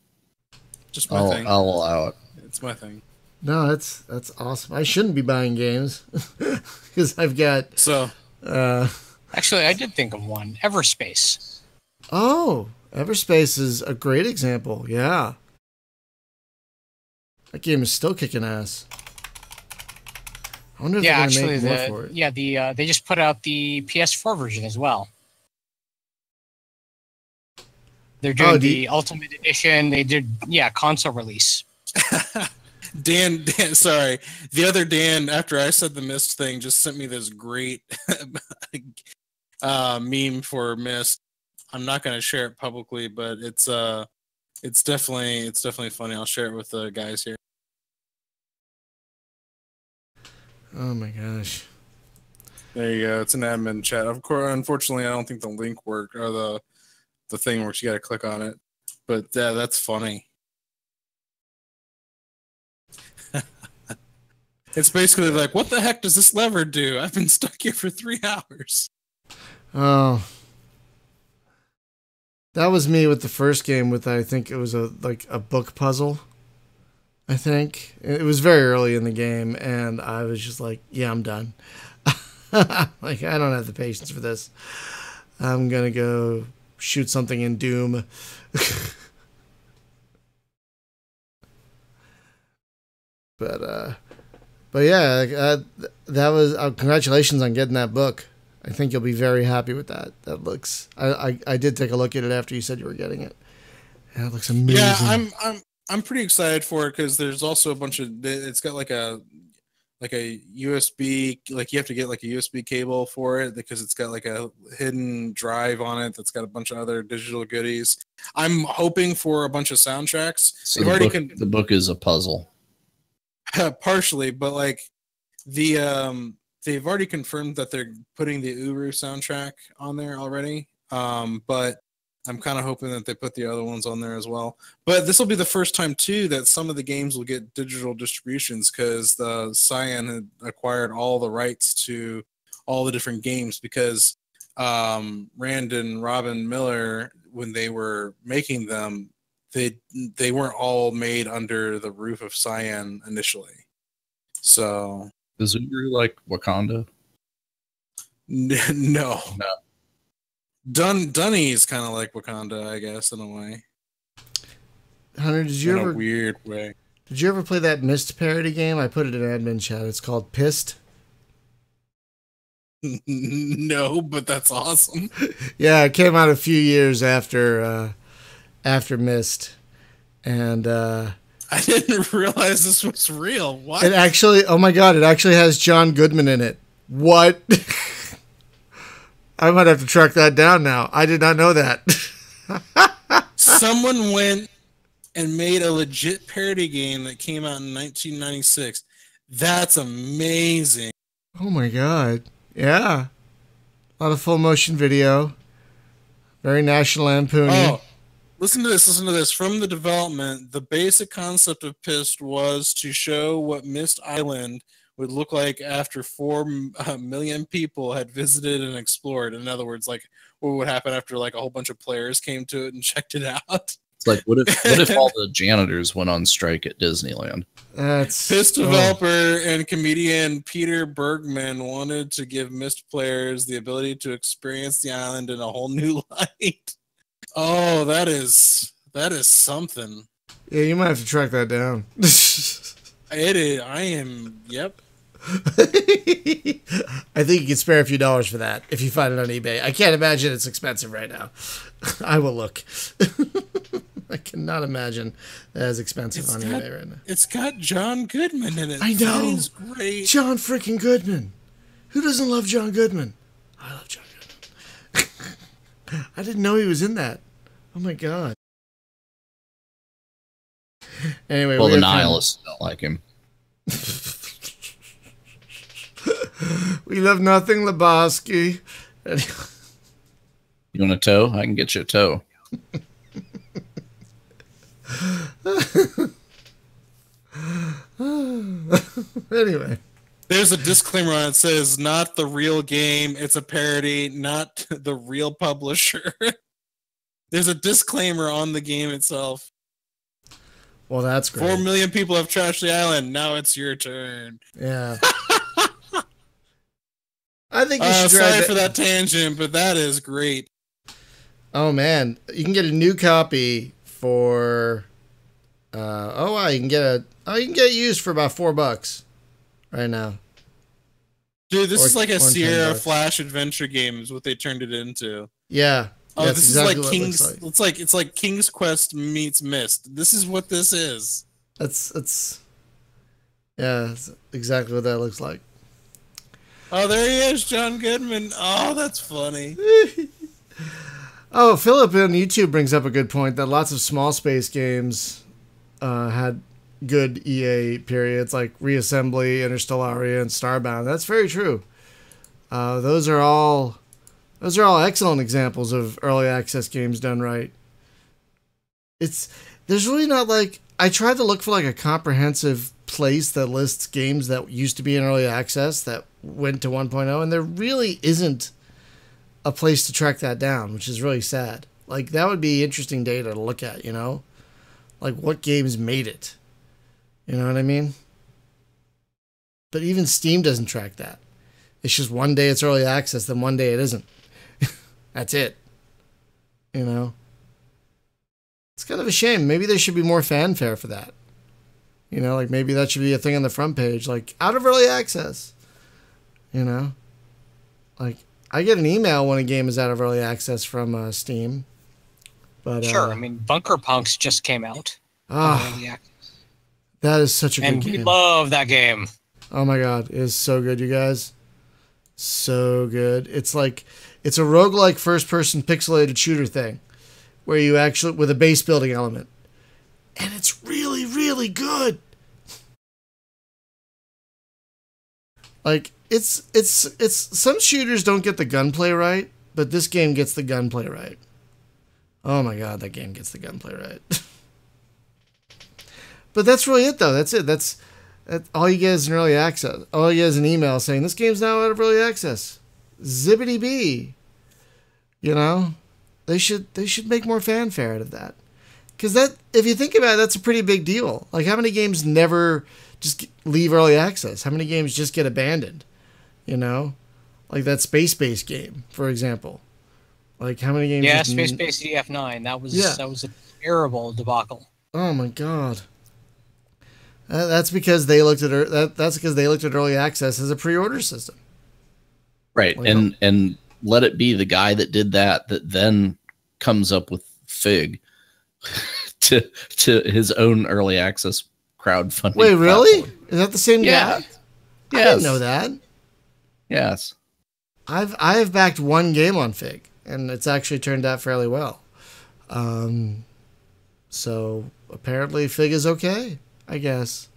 just my thing. I'll allow it. It's my thing. No, that's awesome. I shouldn't be buying games because I've got Actually, I did think of one. Everspace. Oh, Everspace is a great example. Yeah, that game is still kicking ass. I wonder if they're going to make more for it. Yeah, they just put out the PS4 version as well. They're doing the Ultimate Edition. They did, console release. Dan, sorry. The other Dan, after I said the Myst thing, just sent me this great meme for Myst. I'm not going to share it publicly, but it's definitely funny. I'll share it with the guys here. Oh my gosh. There you go. It's an admin chat. Of course, unfortunately, I don't think the link worked or the thing works. You got to click on it. But that's funny. It's basically like, what the heck does this lever do? I've been stuck here for 3 hours. Oh, That was me with the first game. With I think it was a book puzzle. I think it was very early in the game, and I was just like, "Yeah, I'm done." Like, I don't have the patience for this. I'm gonna go shoot something in Doom. But yeah, that was congratulations on getting that book. I think you'll be very happy with that. That looks. I did take a look at it after you said you were getting it. Yeah, it looks amazing. Yeah, I'm pretty excited for it because there's also a bunch of. It's got like a USB, like you have to get like a USB cable for it because it's got like a hidden drive on it that's got a bunch of other digital goodies. I'm hoping for a bunch of soundtracks. So the book is a puzzle. Partially, but like they've already confirmed that they're putting the Uru soundtrack on there already. But I'm kind of hoping that they put the other ones on there as well. But this will be the first time too that some of the games will get digital distributions because the Cyan had acquired all the rights to all the different games because Rand and Robin Miller, when they were making them, they weren't all made under the roof of Cyan initially. So is Uru like Wakanda? No. Dunny is kind of like Wakanda, I guess, in a way. Hunter, did you ever a weird way? Did you ever play that Myst parody game? I put it in admin chat. It's called Pissed. No, but that's awesome. Yeah, it came out a few years after Myst, and I didn't realize this was real. What? It actually, oh my god, it actually has John Goodman in it. What? I might have to track that down now. I did not know that. Someone went and made a legit parody game that came out in 1996. That's amazing. Oh my god. Yeah. A lot of full motion video. Very National Lampoon. Oh, listen to this. From the development, the basic concept of Pissed was to show what Mist Island would look like after 4 million people had visited and explored. In other words, like what would happen after like a whole bunch of players came to it and checked it out. It's like what if all the janitors went on strike at Disneyland? That's Myst developer and comedian Peter Bergman wanted to give Myst players the ability to experience the island in a whole new light. Oh, that is something. Yeah, you might have to track that down. It is. I am. Yep. I think you can spare a few dollars for that if you find it on eBay. I can't imagine it's expensive right now. I will look. I cannot imagine that is expensive on eBay right now. It's got John Goodman in it. I know. That is great. John freaking Goodman. Who doesn't love John Goodman? I love John Goodman. I didn't know he was in that. Oh my god. Anyway, well, the nihilists don't like him. We love nothing, Lebowski. You want a toe? I can get you a toe. Anyway. There's a disclaimer on it that says, not the real game, it's a parody, not the real publisher. There's a disclaimer on the game itself. Well, that's great. 4 million people have trashed the island. Now it's your turn. Yeah. I think you should sorry for that tangent, but that is great. Oh man, you can get a new copy for. Oh wow, you can get it used for about $4 right now. Dude, this is like a Sierra Flash adventure game. Is what they turned it into. Yeah. Oh, this exactly is like King's. It's like King's Quest meets Myst. This is what this is. That's exactly what that looks like. Oh, there he is, John Goodman. Oh, that's funny. Oh, Philip on YouTube brings up a good point that lots of small space games had good EA periods like Reassembly, Interstellaria, and Starbound. That's very true. Those are all excellent examples of early access games done right. There's really not like, I tried to look for like a comprehensive place that lists games that used to be in early access that went to 1.0, and there really isn't a place to track that down, which is really sad. Like, that would be interesting data to look at, you know? Like, what games made it? You know what I mean? But even Steam doesn't track that. It's just one day it's early access, then one day it isn't. That's it. You know? It's kind of a shame. Maybe there should be more fanfare for that. You know, like maybe that should be a thing on the front page, like out of early access. You know? Like, I get an email when a game is out of early access from Steam. But sure, I mean, Bunker Punks just came out. Early access. That is such a good game. And we love that game. Oh my god, it is so good, you guys. So good. It's like, it's a roguelike first-person pixelated shooter thing, where you actually, with a base building element. And it's really, really good. Like, it's some shooters don't get the gunplay right, but this game gets the gunplay right. Oh my god, that game gets the gunplay right. But that's really it, though. That's it. That's all you get is an early access. All you get is an email saying, this game's now out of early access. Zibbity bee. You know? They should make more fanfare out of that. Because that, if you think about it, that's a pretty big deal. Like, how many games never just leave early access? How many games just get abandoned? You know? Like that Space-Based game, for example. Like, how many games? Yeah, Space-Based EF9. That was a terrible debacle. Oh my god. That's because they looked at that's because they looked at early access as a pre-order system. Right, like, and let it be the guy that did that then comes up with Fig to his own early access crowdfunding. Wait, really? Platform. Is that the same guy? Yes. I didn't know that. Yes. I've backed one game on Fig, and it's actually turned out fairly well. So apparently Fig is okay, I guess.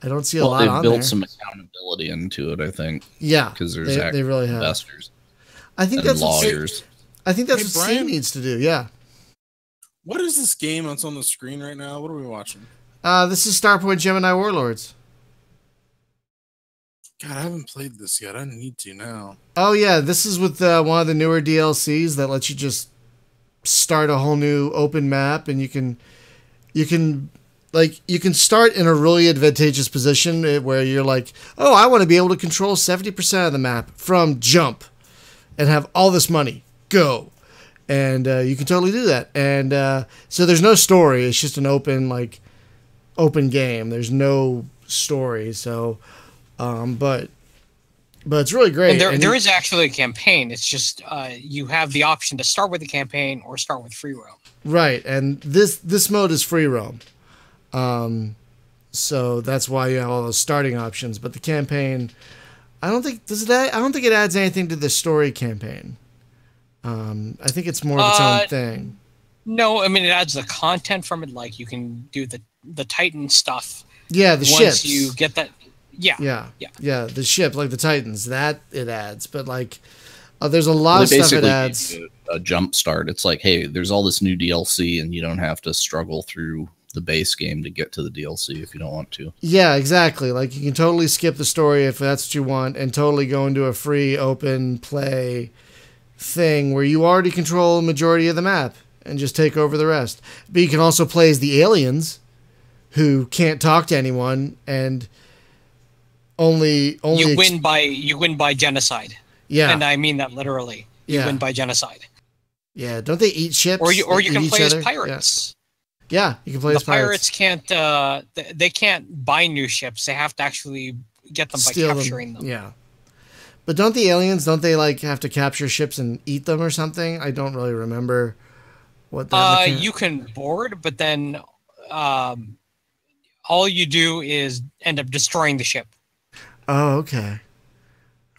I don't see a lot on there. They've built some accountability into it, I think. Yeah, because there's they really have investors. I think that's lawyers. I think that's what Steam needs to do. Yeah. What is this game that's on the screen right now? What are we watching? This is Starpoint Gemini Warlords. God, I haven't played this yet. I need to now. Oh yeah, this is with one of the newer DLCs that lets you just start a whole new open map, and you can start in a really advantageous position where you're like, oh, I want to be able to control 70% of the map from jump and have all this money. Go. And you can totally do that. And so there's no story. It's just an open game. There's no story. So, but it's really great. And there is actually a campaign. It's just you have the option to start with the campaign or start with free roam. Right. And this mode is free roam. So that's why you have all those starting options. But the campaign, I don't think it adds anything to the story campaign. I think it's more of its own thing. No, I mean it adds the content from it. Like you can do the Titan stuff. Yeah, the ships. Once you get that. Yeah. The ship, like the Titans, that it adds. But like, there's a lot of stuff it adds. A jump start. It's like, hey, there's all this new DLC, and you don't have to struggle through the base game to get to the DLC if you don't want to. Yeah, exactly. Like you can totally skip the story if that's what you want, and totally go into a free open play thing where you already control a majority of the map and just take over the rest. But you can also play as the aliens who can't talk to anyone and only you win by genocide. Yeah, and I mean that literally. You win by genocide. Yeah, don't they eat ships? Or you can play as pirates. Yeah, you can play as pirates. Can't. They can't buy new ships. They have to actually get them by capturing them. Yeah. But don't the aliens, like have to capture ships and eat them or something? I don't really remember what that you can board, but then all you do is end up destroying the ship. Oh, okay.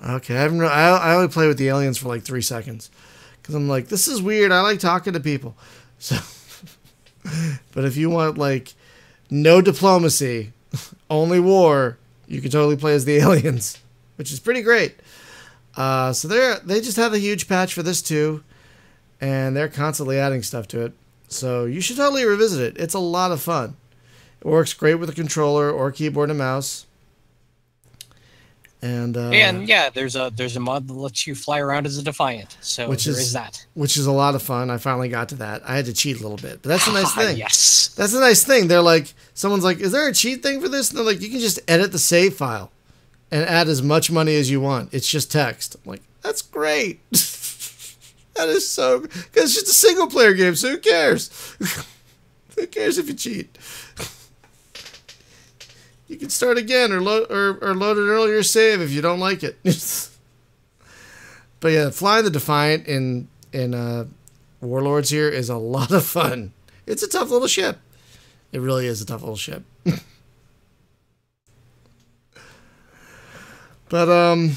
Okay, I only play with the aliens for like 3 seconds because I'm like, this is weird. I like talking to people. So, but if you want like no diplomacy, only war, you can totally play as the aliens, which is pretty great. So they just have a huge patch for this too, and they're constantly adding stuff to it. So you should totally revisit it. It's a lot of fun. It works great with a controller or keyboard and mouse. And yeah, there's a mod that lets you fly around as a Defiant. So there is that. Which is a lot of fun. I finally got to that. I had to cheat a little bit, but that's a nice thing. Yes. That's a nice thing. They're like, someone's like, is there a cheat thing for this? And they're like, you can just edit the save file and add as much money as you want. It's just text. I'm like, that's great. That is so, because it's just a single player game, so who cares? Who cares if you cheat? You can start again or load an earlier save if you don't like it. But yeah, flying the Defiant in Warlords here is a lot of fun. It's a tough little ship. It really is a tough little ship. But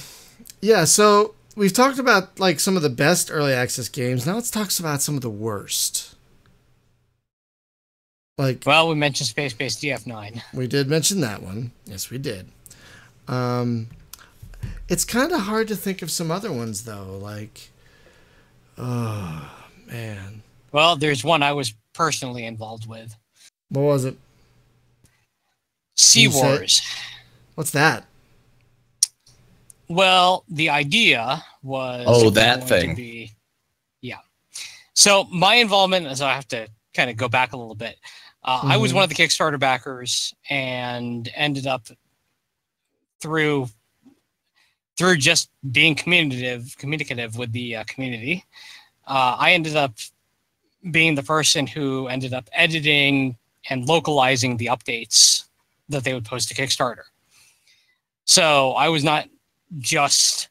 yeah, so we've talked about like some of the best early access games. Now let's talk about some of the worst. Like, well, we mentioned Space-Based DF9. We did mention that one. Yes, we did. It's kind of hard to think of some other ones, though. like, oh, man. Well, there's one I was personally involved with. What was it? Sea Wars. What's that? Well, the idea was... Oh, that thing. Yeah. So my involvement, so I have to kind of go back a little bit. I was one of the Kickstarter backers and ended up through just being communicative with the community. I ended up being the person who ended up editing and localizing the updates that they would post to Kickstarter. So I was not just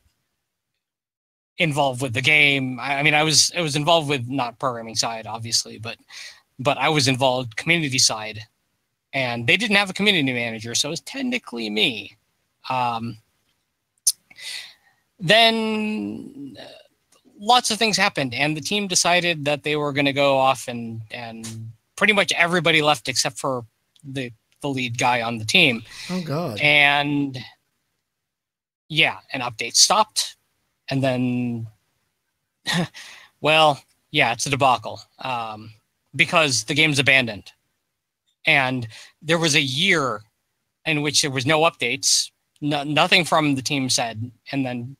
involved with the game. I mean, I was involved with not programming side, obviously, but I was involved community side, and they didn't have a community manager, so it was technically me. Then lots of things happened, and the team decided that they were going to go off, and pretty much everybody left except for the lead guy on the team. Oh, God. And yeah, an update stopped, and then, well, yeah, it's a debacle. Because the game's abandoned. And there was a year in which there was no updates, nothing from the team said, and then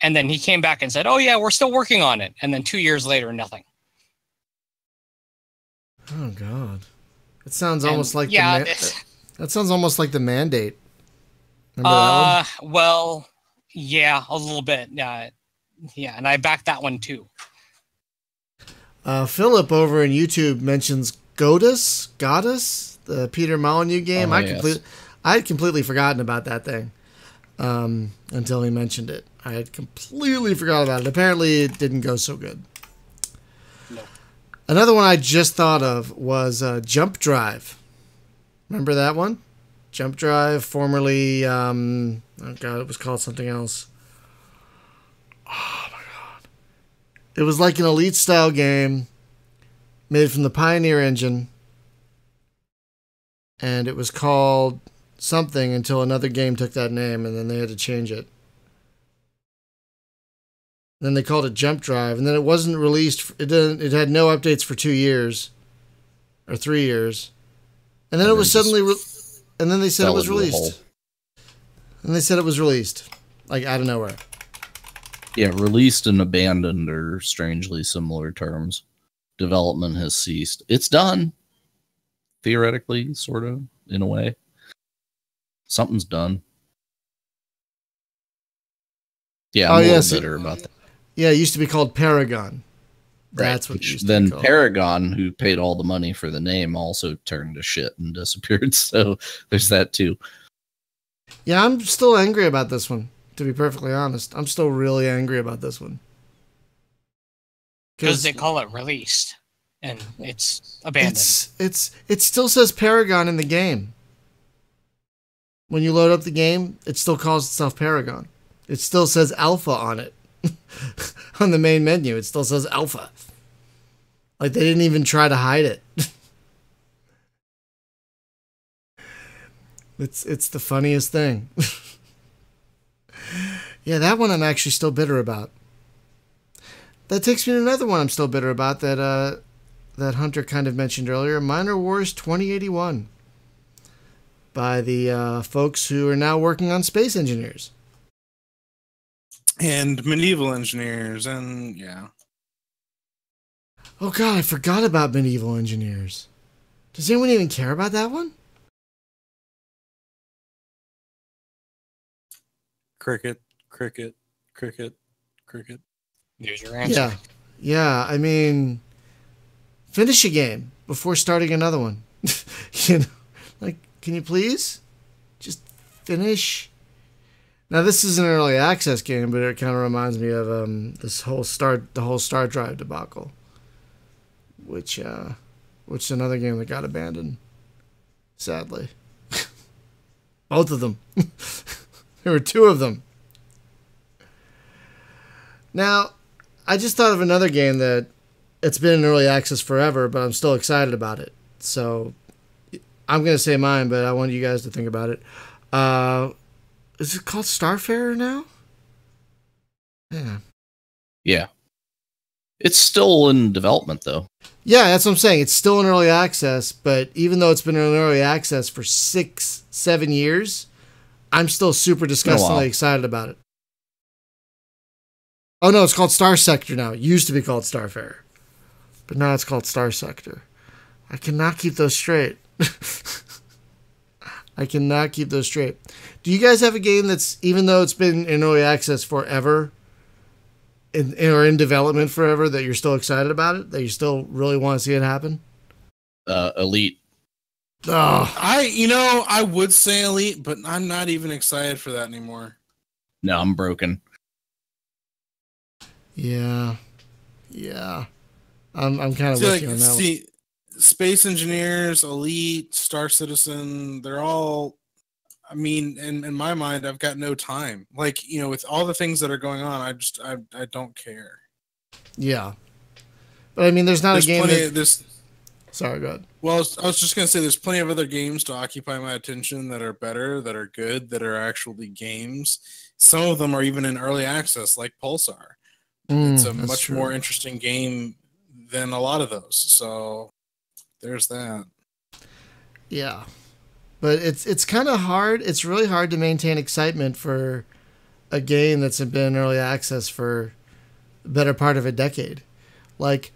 he came back and said, oh yeah, we're still working on it. And then 2 years later, nothing. Oh, God. It sounds almost like that sounds almost like the mandate. Remember that one? Well, yeah, a little bit. Yeah, and I backed that one too. Philip over in YouTube mentions Goddess, the Peter Molyneux game. I had completely forgotten about that thing until he mentioned it. I had completely forgot about it. Apparently, it didn't go so good. No. Another one I just thought of was Jump Drive. Remember that one? Jump Drive, formerly, oh God, it was called something else. Oh, my God. It was like an Elite-style game made from the Pioneer engine, and it was called something until another game took that name, and then they had to change it. Then they called it Jump Drive, and then it wasn't released. It had no updates for 2 years or 3 years, and then it was suddenly, and then they said it was released. And they said it was released, like out of nowhere. Yeah, released and abandoned are strangely similar terms. Development has ceased. It's done, theoretically, sort of, in a way. Something's done. Yeah, I'm a little bitter about that. Yeah, it used to be called Paragon. That's what it used to be called. Paragon, who paid all the money for the name, also turned to shit and disappeared. So there's that too. Yeah, I'm still angry about this one, to be perfectly honest. I'm still really angry about this one. Because they call it released, and it's abandoned. It still says Paragon in the game. When you load up the game, it still calls itself Paragon. It still says Alpha on it. On the main menu, it still says Alpha. Like, they didn't even try to hide it. It's the funniest thing. Yeah, that one I'm actually still bitter about. That takes me to another one I'm still bitter about that Hunter kind of mentioned earlier. Minor Wars 2081. by the folks who are now working on Space Engineers. And Medieval Engineers, and yeah. Oh god, I forgot about Medieval Engineers. Does anyone even care about that one? Cricket, cricket, cricket, cricket. There's your answer. Yeah. I mean, finish a game before starting another one. You know, like, can you please just finish? Now, this is an early access game, but it kind of reminds me of the whole Star Drive debacle, which is another game that got abandoned, sadly. Both of them. There were two of them. Now, I just thought of another game that it's been in early access forever, but I'm still excited about it. So I'm going to say mine, but I want you guys to think about it. Is it called Starfarer now? Yeah. It's still in development, though. Yeah, that's what I'm saying. It's still in early access, but even though it's been in early access for 6-7 years, I'm still super disgustingly excited about it. Oh no, it's called Star Sector now. It used to be called Starfarer, but now it's called Star Sector. I cannot keep those straight. I cannot keep those straight. Do you guys have a game that's, even though it's been in early access forever, or in development forever, that you're still excited about it? That you still really want to see it happen? Elite. Oh. I would say Elite, but I'm not even excited for that anymore. No, I'm broken. Yeah. I'm kind of with you on that one. Space Engineers, Elite, Star Citizen, they're all, I mean, in my mind, I've got no time. Like, with all the things that are going on, I don't care. Yeah. But I mean, there's a game Sorry, go ahead. Well, I was just going to say there's plenty of other games to occupy my attention that are better, that are good, that are actually games. Some of them are even in early access, like Pulsar. It's a much more interesting game than a lot of those. So there's that. Yeah. But it's kind of hard. It's really hard to maintain excitement for a game that's been in early access for the better part of a decade. Like,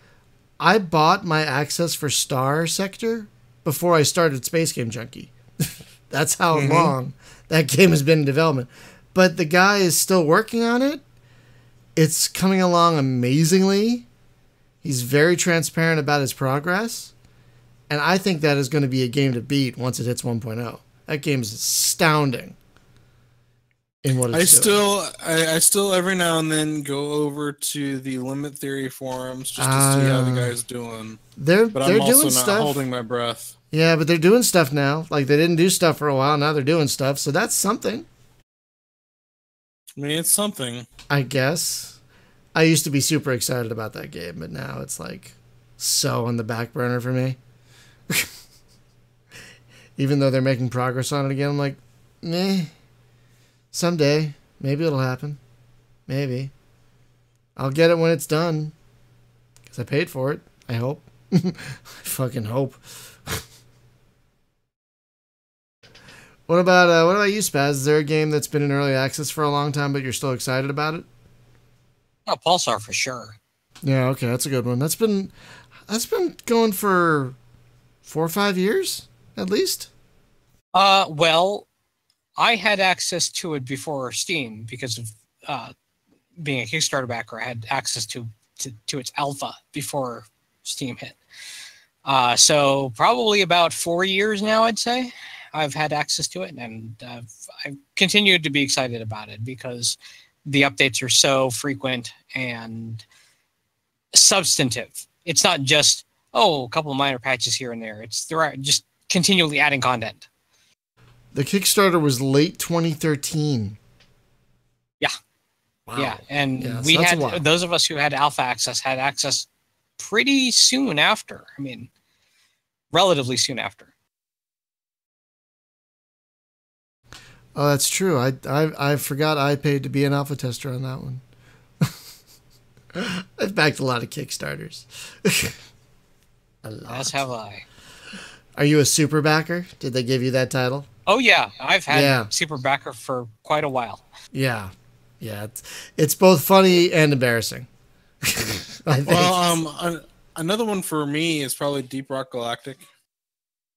I bought my access for Star Sector before I started Space Game Junkie. That's how long that game has been in development. But the guy is still working on it. It's coming along amazingly. He's very transparent about his progress. And I think that is going to be a game to beat once it hits 1.0. That game is astounding in what it's doing. I still every now and then go over to the Limit Theory forums just to see how the guy's doing. But I'm also not holding my breath. Yeah, but they're doing stuff now. Like, they didn't do stuff for a while. Now they're doing stuff. So that's something. I mean, it's something. I guess. I used to be super excited about that game, but now it's like so on the back burner for me. Even though they're making progress on it again, I'm like, meh. Someday, maybe it'll happen. Maybe. I'll get it when it's done. Because I paid for it. I hope. I fucking hope. What about you, Spaz? Is there a game that's been in early access for a long time, but you're still excited about it? Oh, Pulsar for sure. Yeah, okay, that's a good one. That's been going for 4 or 5 years, at least. Well, I had access to it before Steam because of being a Kickstarter backer. I had access to its alpha before Steam hit. So probably about 4 years now, I'd say, I've had access to it, and I've continued to be excited about it because the updates are so frequent and substantive. It's not just, a couple of minor patches here and there. They're just continually adding content. The Kickstarter was late 2013. Yeah. Wow. Yeah, and we had, those of us who had alpha access had access pretty soon after. I mean, relatively soon after. Oh, that's true. I forgot I paid to be an alpha tester on that one. I've backed a lot of Kickstarters. A lot. As have I. Are you a super backer? Did they give you that title? Oh yeah, I've had Super Backer for quite a while. Yeah, it's both funny and embarrassing. Well, another one for me is probably Deep Rock Galactic.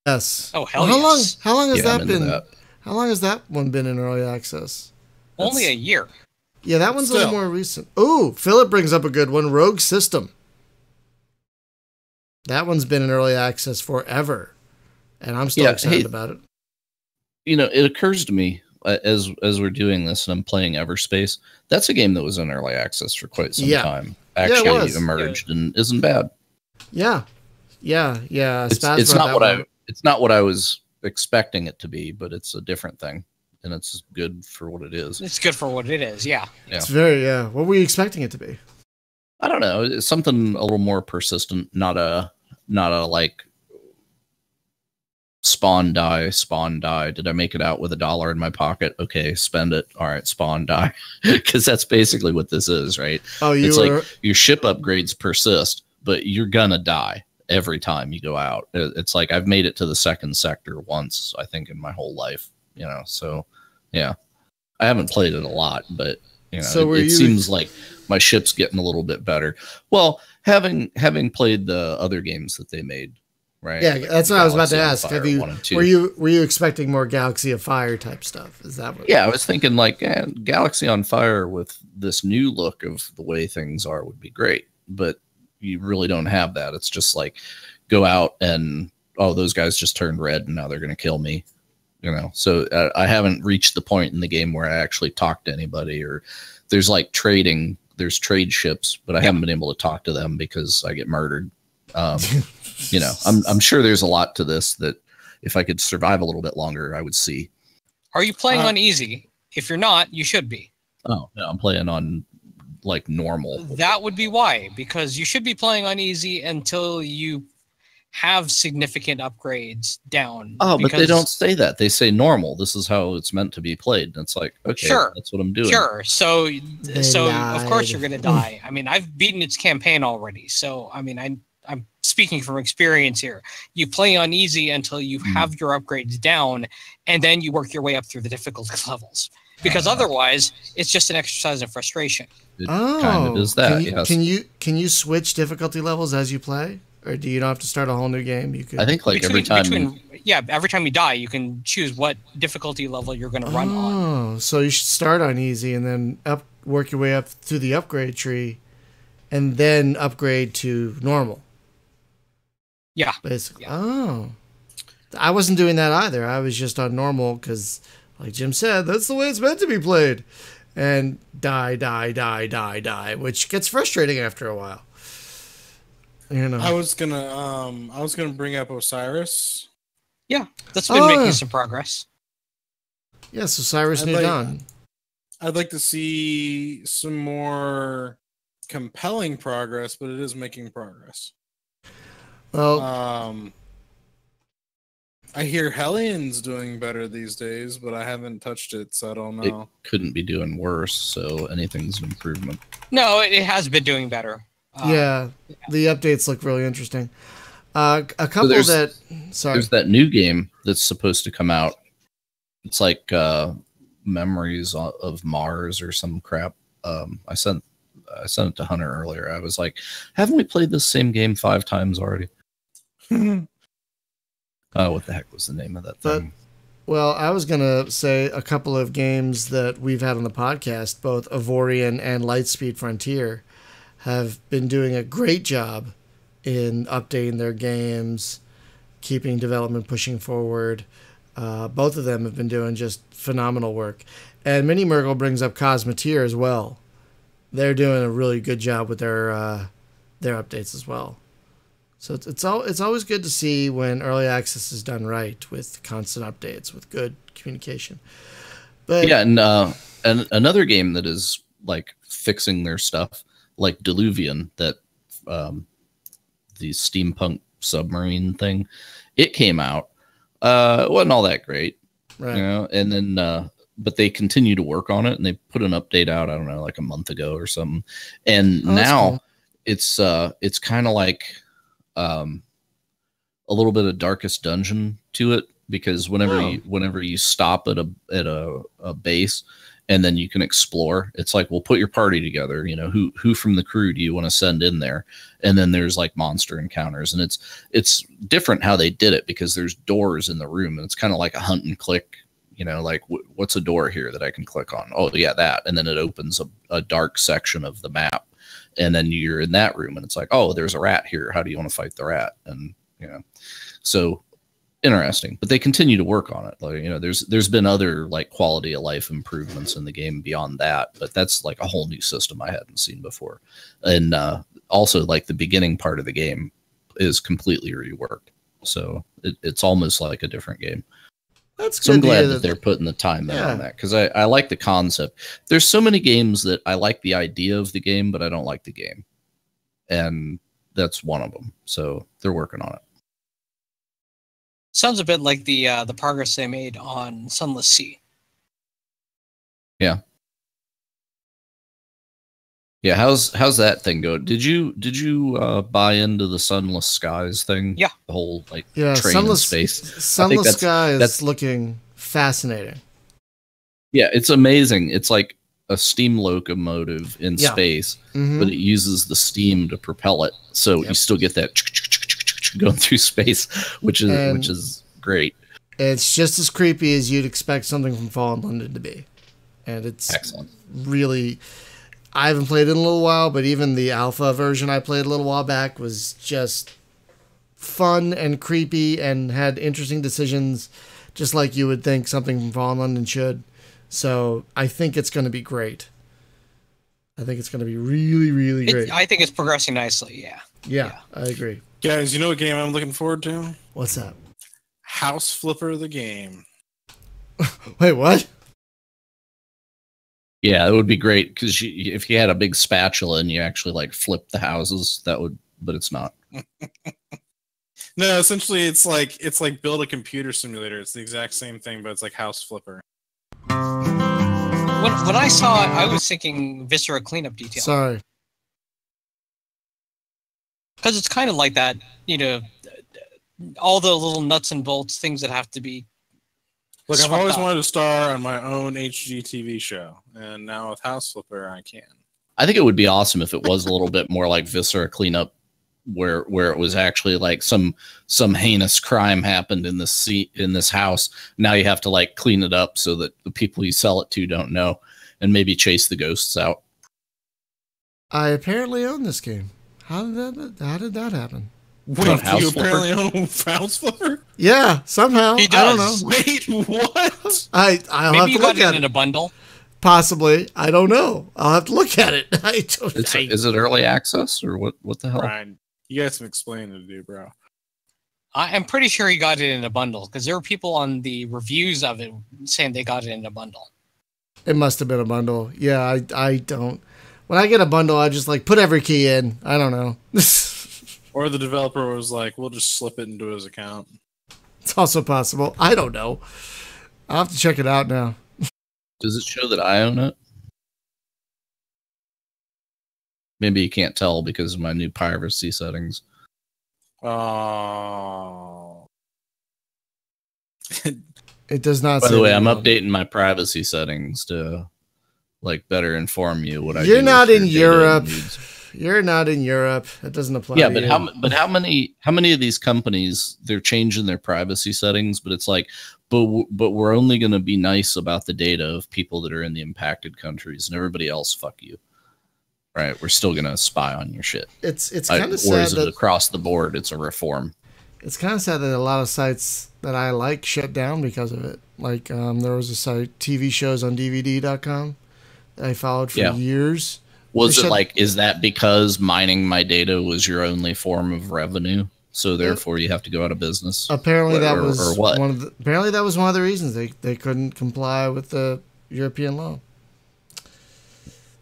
Yes. Oh hell yes. How long has that been? How long has that one been in early access? Only a year. Yeah, that one's a little more recent. Ooh, Philip brings up a good one. Rogue System. That one's been in early access forever, and I'm still excited about it. You know, it occurs to me as we're doing this, and I'm playing Everspace. That's a game that was in early access for quite some time. Actually, emerged and isn't bad. Yeah. It's not what I was expecting it to be, but it's a different thing, and it's good for what it is. It's good for what it is. Yeah. It's very What were you expecting it to be? I don't know. It's something a little more persistent, not a like spawn die. Did I make it out with $1 in my pocket? Okay, spend it. All right, spawn die. Because that's basically what this is, right? It's like your ship upgrades persist, but you're gonna die every time you go out. It's like I've made it to the second sector once, I think, in my whole life. You know, so yeah. I haven't played it a lot, but you know, so it seems like my ship's getting a little bit better. Well, having played the other games that they made, right? Yeah, like that's what I was about to ask. Were you expecting more Galaxy of Fire type stuff? Is that what? Yeah, I was thinking like Galaxy on Fire with this new look of the way things are would be great, but you really don't have that. It's just like go out and those guys just turned red and now they're going to kill me. You know, so I haven't reached the point in the game where I actually talk to anybody, or there's like trading. There's trade ships, but I haven't been able to talk to them because I get murdered. You know, I'm sure there's a lot to this that if I could survive a little bit longer, I would see. Are you playing on easy? If you're not, you should be. Oh, no, I'm playing on like normal. That would be why, because you should be playing on easy until you have significant upgrades down. Oh, but they don't say that. They say normal. This is how it's meant to be played. And it's like, okay, that's what I'm doing. Sure. So of course you're going to die. I mean, I've beaten its campaign already. So, I mean, I'm speaking from experience here. You play on easy until you have your upgrades down, and then you work your way up through the difficulty levels. Because otherwise, it's just an exercise in frustration. It kind of is that. Can you switch difficulty levels as you play? Or do you not have to start a whole new game? You could. I think like every time you die, you can choose what difficulty level you're going to run on. Oh, so you should start on easy and then work your way up through the upgrade tree, and then upgrade to normal. Yeah, basically. Yeah. Oh, I wasn't doing that either. I was just on normal because, like Jim said, that's the way it's meant to be played, and die, which gets frustrating after a while. You know. I was gonna bring up Osiris. Yeah, that's been making some progress. Yes, Osiris New Dawn. I'd like to see some more compelling progress, but it is making progress. Well, I hear Hellions doing better these days, but I haven't touched it, so I don't know. It couldn't be doing worse, so anything's an improvement. No, it has been doing better. The updates look really interesting. A couple there's that new game that's supposed to come out. It's like Memories of Mars or some crap. I sent it to Hunter earlier. I was like, haven't we played this same game 5 times already? What the heck was the name of that thing? Well, I was gonna say a couple of games that we've had on the podcast, both Avorion and Lightspeed Frontier, have been doing a great job in updating their games, keeping development pushing forward. Both of them have been doing just phenomenal work. And Mini Murgle brings up Cosmeteer as well. They're doing a really good job with their updates as well. So it's always good to see when early access is done right, with constant updates, with good communication. But yeah, and another game that is like fixing their stuff, like Diluvian, that the steampunk submarine thing, it came out. It wasn't all that great, right? You know, and then but they continue to work on it, and they put an update out, I don't know, like a month ago or something. And now cool. It's kind of like a little bit of Darkest Dungeon to it, because whenever you stop at a base, and then you can explore. It's like, we'll put your party together. You know, who from the crew do you want to send in there? And then there's like monster encounters, and it's different how they did it, because there's doors in the room, and it's kind of like a hunt and click. You know, like what's a door here that I can click on? Oh yeah, that. And then it opens a dark section of the map, and then you're in that room, and it's like, oh, there's a rat here. How do you want to fight the rat? And you know, so interesting, but they continue to work on it. Like, you know, there's been other like quality of life improvements in the game beyond that, but that's like a whole new system I hadn't seen before. And also, like, the beginning part of the game is completely reworked, so it's almost like a different game. That's good. So I'm glad that they're putting the time in on that, because I like the concept. There's so many games that I like the idea of the game, but I don't like the game, and that's one of them. So they're working on it. Sounds a bit like the progress they made on Sunless Sea. Yeah. Yeah, how's that thing going? Did you buy into the Sunless Skies thing? Yeah. The whole like train Sunless, in space. Sunless Skies that's looking fascinating. Yeah, it's amazing. It's like a steam locomotive in space, but it uses the steam to propel it. So you still get that going through space, which is great. It's just as creepy as you'd expect something from Fallen London to be, and it's excellent. Really, I haven't played it in a little while, but even the alpha version I played a little while back was just fun and creepy and had interesting decisions, just like you would think something from Fallen London should. So I think it's going to be great. I think it's going to be really, really great. I think it's progressing nicely. Yeah, I agree. Guys, you know what game I'm looking forward to? What's that? House Flipper the game. Wait, what? Yeah, it would be great, because if you had a big spatula and you actually like flip the houses, that would, but it's not. No, essentially it's like build a computer simulator. It's the exact same thing, but it's like House Flipper. When I saw it, I was thinking Viscera cleanup detail. Sorry. Because it's kind of like that, you know, all the little nuts and bolts, things that have to be. Look, I've always wanted to star on my own HGTV show, and now with House Flipper, I can. I think it would be awesome if it was a little bit more like Viscera cleanup, where it was actually like some heinous crime happened in this house. Now you have to like clean it up so that the people you sell it to don't know, and maybe chase the ghosts out. I apparently own this game. How did that happen? Wait, you apparently own House Flipper? Yeah, somehow. He does. I don't know. Wait, what? I'll maybe have to you look got at it in a bundle. Possibly. I don't know. I'll have to look at it. Is it early access or what the hell? Brian, you got some explaining to do, bro. I'm pretty sure he got it in a bundle, because there were people on the reviews of it saying they got it in a bundle. It must have been a bundle. Yeah, I don't. When I get a bundle, I just like put every key in. I don't know. Or the developer was like, we'll just slip it into his account. It's also possible. I don't know. I'll have to check it out now. Does it show that I own it? Maybe you can't tell because of my new piracy settings. Oh. It does not. By the way, I'm updating my privacy settings to like better inform you what I do. You're not in Europe. You're not in Europe. That doesn't apply. Yeah, to but you. how many of these companies, they're changing their privacy settings, but it's like, but we're only going to be nice about the data of people that are in the impacted countries, and everybody else, fuck you. Right? We're still going to spy on your shit. It's kind of sad. Or is it across the board? It's a reform. It's kind of sad that a lot of sites that I like shut down because of it. Like there was a site, TV shows on DVD.com, that I followed for years. Was it like, is that because mining my data was your only form of revenue? So therefore you have to go out of business? Apparently that was one of the reasons they couldn't comply with the European law.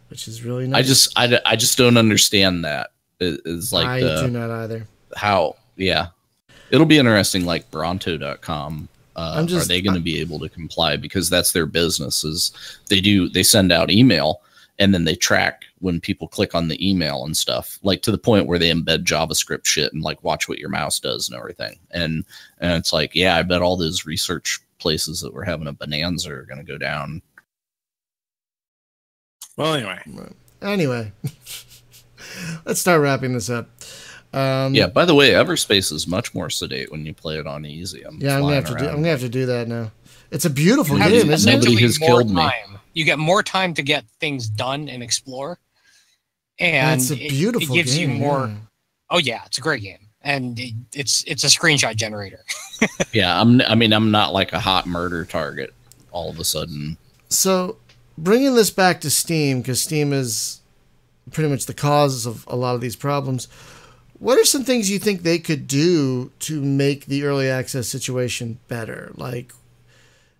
Which is really nice. I just don't understand that. It's like I do not either. How, yeah. It'll be interesting, like Bronto.com. Are they going to be able to comply? Because that's their business. Is they send out email and then they track when people click on the email and stuff, like to the point where they embed JavaScript shit and like watch what your mouse does and everything. And it's like, yeah, I bet all those research places that were having a bonanza are going to go down. Well, anyway, let's start wrapping this up. Yeah. By the way, Everspace is much more sedate when you play it on easy. I'm gonna have to do that now. It's a beautiful game, isn't it? Nobody has killed me. You get more time to get things done and explore, and it's a beautiful it gives game, you more. Yeah. Oh yeah, it's a great game, and it's a screenshot generator. Yeah, I'm not like a hot murder target all of a sudden. So bringing this back to Steam, because Steam is pretty much the cause of a lot of these problems. What are some things you think they could do to make the early access situation better? Like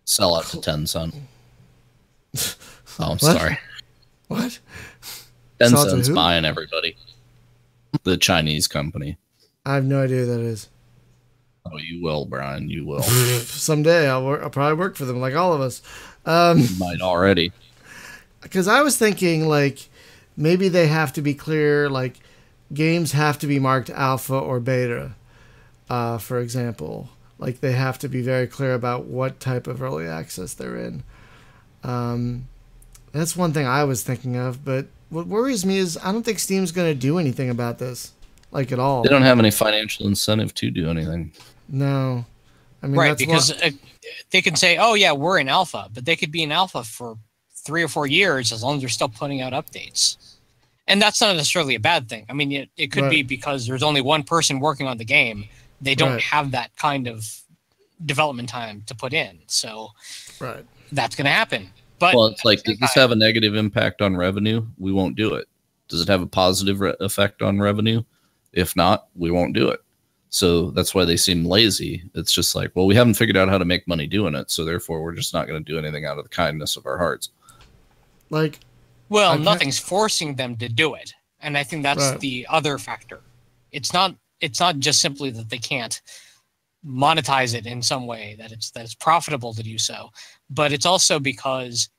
sell out to Tencent. Oh, I'm what? sorry. What? Tencent's buying everybody. The Chinese company. I have no idea who that is. Oh, you will, Brian. You will. Someday I'll probably work for them, like all of us. You might already. Because I was thinking, like, maybe they have to be clear, like, games have to be marked alpha or beta, for example. Like, they have to be very clear about what type of early access they're in. That's one thing I was thinking of, but what worries me is I don't think Steam's going to do anything about this, like, at all. They don't have any financial incentive to do anything. No. I mean, right, because they can say, oh, yeah, we're in alpha, but they could be in alpha for 3 or 4 years as long as they're still putting out updates. And that's not necessarily a bad thing. I mean, it could be because there's only one person working on the game. They don't have that kind of development time to put in. So that's going to happen. But well, it's like, does this have a negative impact on revenue? We won't do it. Does it have a positive effect on revenue? If not, we won't do it. So that's why they seem lazy. It's just like, well, we haven't figured out how to make money doing it. So therefore, we're just not going to do anything out of the kindness of our hearts. Like, well, nothing's forcing them to do it. And I think that's the other factor. It's not just simply that they can't monetize it in some way, that it's profitable to do so, but it's also because,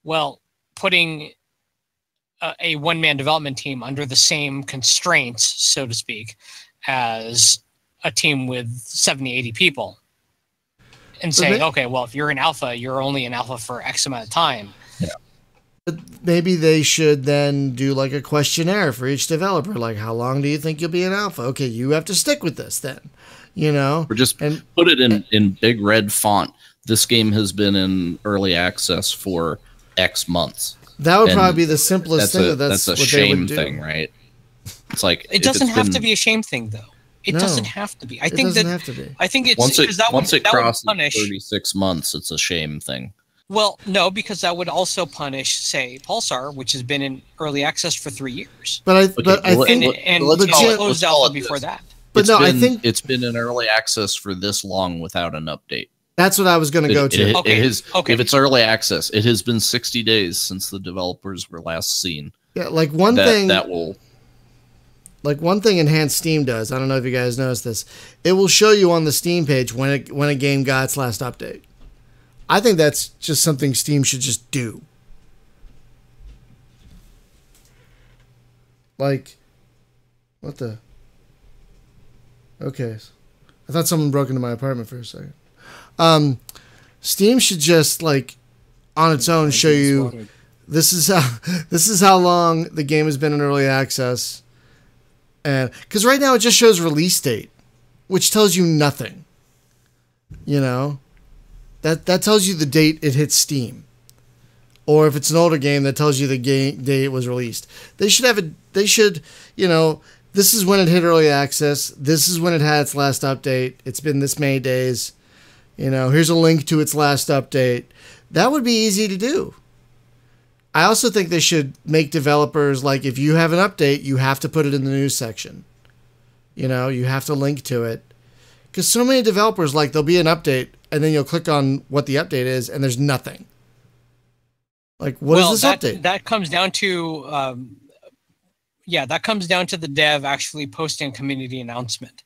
well, putting a one-man development team under the same constraints, so to speak, as a team with 70, 80 people and saying, okay, well, if you're in alpha, you're only in alpha for X amount of time. Yeah. Maybe they should then do like a questionnaire for each developer. Like, how long do you think you'll be in alpha? Okay, you have to stick with this then, you know? Or just put it in big red font. This game has been in early access for X months. That would probably be the simplest thing. That's a shame thing, right? It's like, it doesn't have to be a shame thing, though. It doesn't have to be. I think it's once it crosses 36 months, it's a shame thing. Well, no, because that would also punish, say, Pulsar, which has been in early access for 3 years. But I think it closed alpha before that. But I think it's been in early access for this long without an update. That's what I was going to go to. If it's early access, it has been 60 days since the developers were last seen. Yeah, like one thing Enhanced Steam does. I don't know if you guys noticed this. It will show you on the Steam page when a game got its last update. I think that's just something Steam should just do. Like, what the? Okay, I thought someone broke into my apartment for a second. Steam should just, like, on its own show you this is how long the game has been in early access, and because right now it just shows release date, which tells you nothing. You know, that tells you the date it hits Steam, or if it's an older game, that tells you the game date it was released. They should you know, this is when it hit early access. This is when it had its last update. It's been this many days. You know, here's a link to its last update. That would be easy to do. I also think they should make developers, like, if you have an update, you have to put it in the news section. You know, you have to link to it. Because so many developers, like, there'll be an update, and then you'll click on what the update is, and there's nothing. Like, what is this update? That comes down to, that comes down to the dev actually posting a community announcement.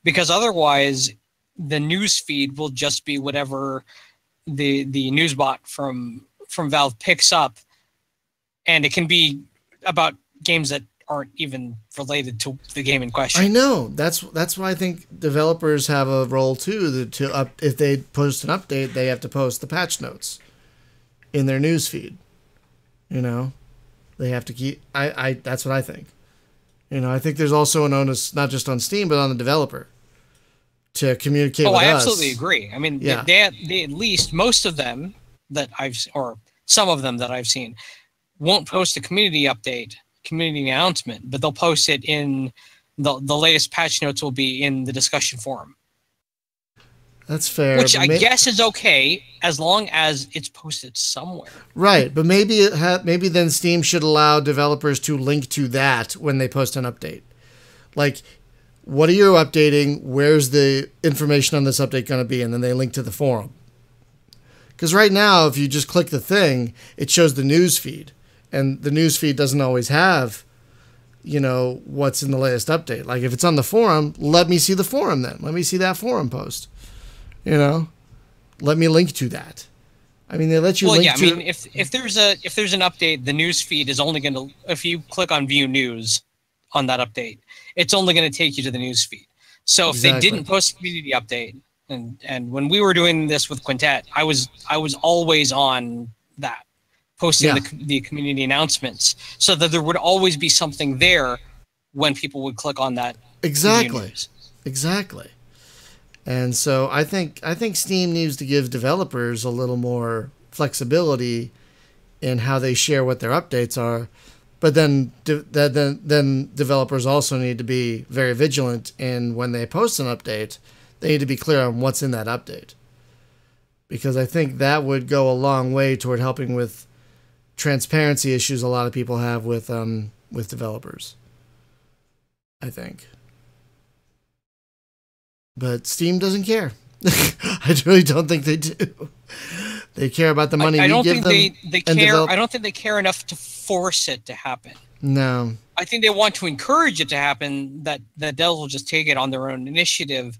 Because otherwise, the news feed will just be whatever the news bot from Valve picks up, and it can be about games that aren't even related to the game in question. I know. That's why I think developers have a role too. If they post an update, they have to post the patch notes in their news feed. You know, they have to keep. That's what I think. You know, I think there's also an onus not just on Steam but on the developer to communicate with us. I absolutely agree. I mean, they at least most of them or some of them that I've seen won't post a community announcement, but they'll post it in the latest patch notes will be in the discussion forum. That's fair. Which I guess is okay as long as it's posted somewhere. Right, but maybe then Steam should allow developers to link to that when they post an update. Like, what are you updating? Where's the information on this update going to be? And then they link to the forum. Because right now, if you just click the thing, it shows the news feed. And the news feed doesn't always have, you know, what's in the latest update. Like, if it's on the forum, let me see the forum then. Let me see that forum post. You know? Let me link to that. I mean, they let you link to... Well, yeah, I mean, if there's an update, the news feed is only going to... If you click on View News on that update, it's only going to take you to the news feed. So if they didn't post a community update, and when we were doing this with Quintet, I was always on that, posting the community announcements, so that there would always be something there when people would click on that. Exactly. And so I think Steam needs to give developers a little more flexibility in how they share what their updates are. But then developers also need to be very vigilant in when they post an update, they need to be clear on what's in that update. Because I think that would go a long way toward helping with transparency issues a lot of people have with developers, I think. But Steam doesn't care. I really don't think they do. They care about the money we give them. I don't think they care enough to force it to happen. No. I think they want to encourage it to happen, that devs will just take it on their own initiative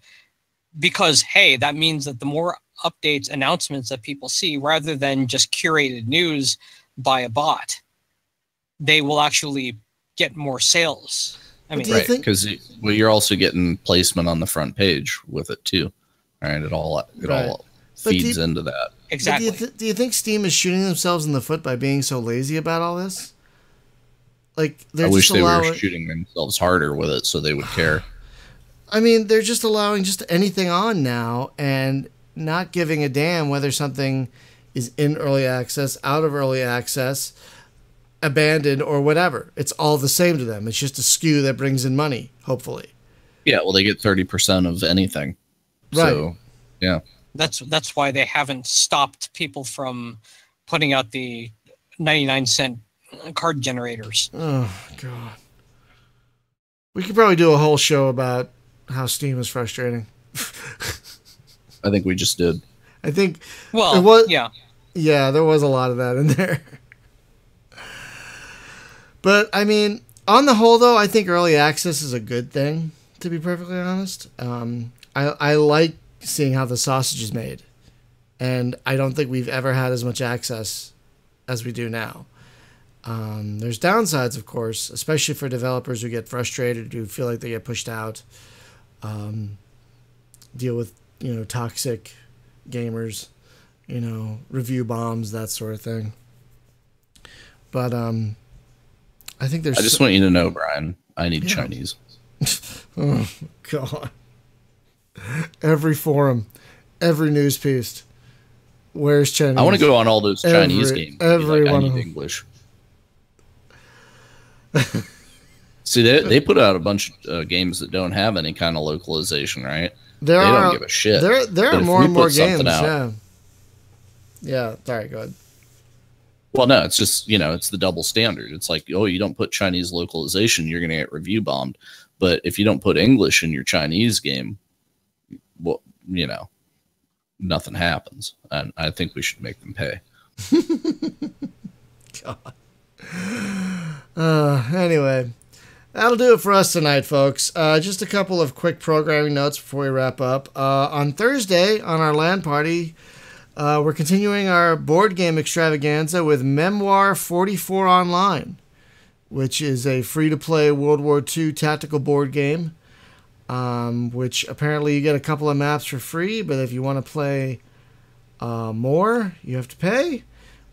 because, hey, that means that the more updates, announcements that people see, rather than just curated news by a bot, they will actually get more sales. I mean, right, because you're also getting placement on the front page with it too. Right, it all feeds into that. Exactly. Do you think Steam is shooting themselves in the foot by being so lazy about all this? Like, I wish they were shooting themselves harder with it so they would care. I mean, they're just allowing just anything on now and not giving a damn whether something is in early access, out of early access, abandoned, or whatever. It's all the same to them. It's just a SKU that brings in money, hopefully. Yeah, well, they get 30% of anything. Right. So, yeah. That's why they haven't stopped people from putting out the 99-cent card generators. Oh, God. We could probably do a whole show about how Steam is frustrating. I think we just did. I think... Well, yeah. Yeah, there was a lot of that in there. But, I mean, on the whole, though, I think early access is a good thing, to be perfectly honest. I like seeing how the sausage is made. And I don't think we've ever had as much access as we do now. There's downsides, of course, especially for developers who get frustrated, who feel like they get pushed out, deal with, toxic gamers, review bombs, that sort of thing. But I think there's... I just want you to know, Brian, I need Chinese. Oh, God. Every forum, every news piece. Where's Chinese? I want to go on all those Chinese games. Everyone. I need English. See, they put out a bunch of games that don't have any kind of localization, right? They don't give a shit. There are more and more games. Yeah. Sorry, go ahead. Well, no, it's just, it's the double standard. It's like, oh, you don't put Chinese localization, you're going to get review bombed. But if you don't put English in your Chinese game, well, nothing happens. And I think we should make them pay. God. Anyway, that'll do it for us tonight, folks. Just a couple of quick programming notes before we wrap up. On Thursday, on our LAN party, we're continuing our board game extravaganza with Memoir 44 Online. which is a free-to-play World War II tactical board game, which apparently you get a couple of maps for free, but if you want to play more, you have to pay.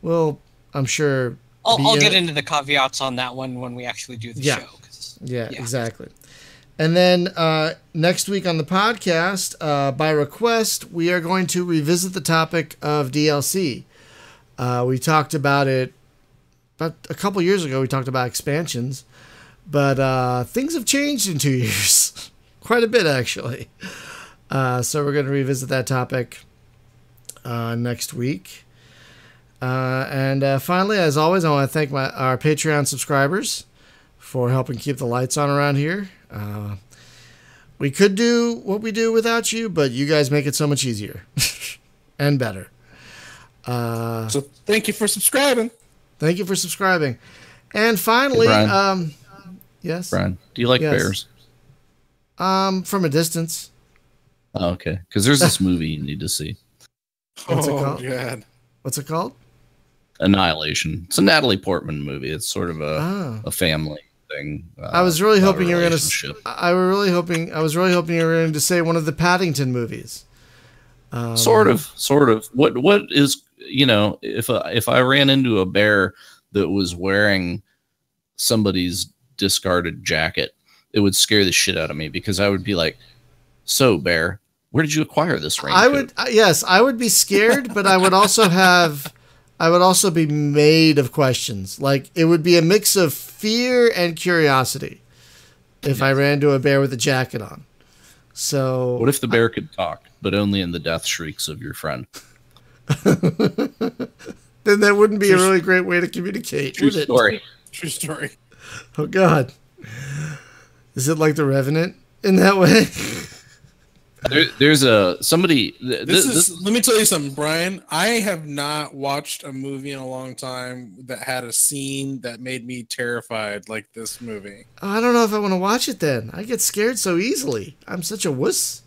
Well, I'm sure... I'll get into the caveats on that one when we actually do the show. Yeah, exactly. And then next week on the podcast, by request, we are going to revisit the topic of DLC. We talked about it about a couple years ago. We talked about expansions, but things have changed in 2 years. Quite a bit, actually. So we're going to revisit that topic next week. And finally, as always, I want to thank our Patreon subscribers for helping keep the lights on around here. We could do what we do without you, but you guys make it so much easier and better. So thank you for subscribing. Thank you for subscribing. And finally, hey, Brian. Yes? Brian, do you like bears? From a distance. Oh, okay. Because there's this movie you need to see. What's it called? God. What's it called? Annihilation. It's a Natalie Portman movie. It's sort of a family thing. I was really hoping you were going to. I was really hoping you were going to say one of the Paddington movies. Sort of. What is, if I ran into a bear that was wearing somebody's discarded jacket, it would scare the shit out of me, because I would be like, "So, bear, where did you acquire this raincoat?" I would be scared, but I would also be made of questions. Like, it would be a mix of fear and curiosity if I ran to a bear with a jacket on. So what if the bear could talk, but only in the death shrieks of your friend? Then that wouldn't be a really great way to communicate. True story. True story. Oh, God. Is it like The Revenant in that way? There's somebody. Let me tell you something, Brian. I have not watched a movie in a long time that had a scene that made me terrified like this movie. I don't know if I want to watch it then. I get scared so easily. I'm such a wuss.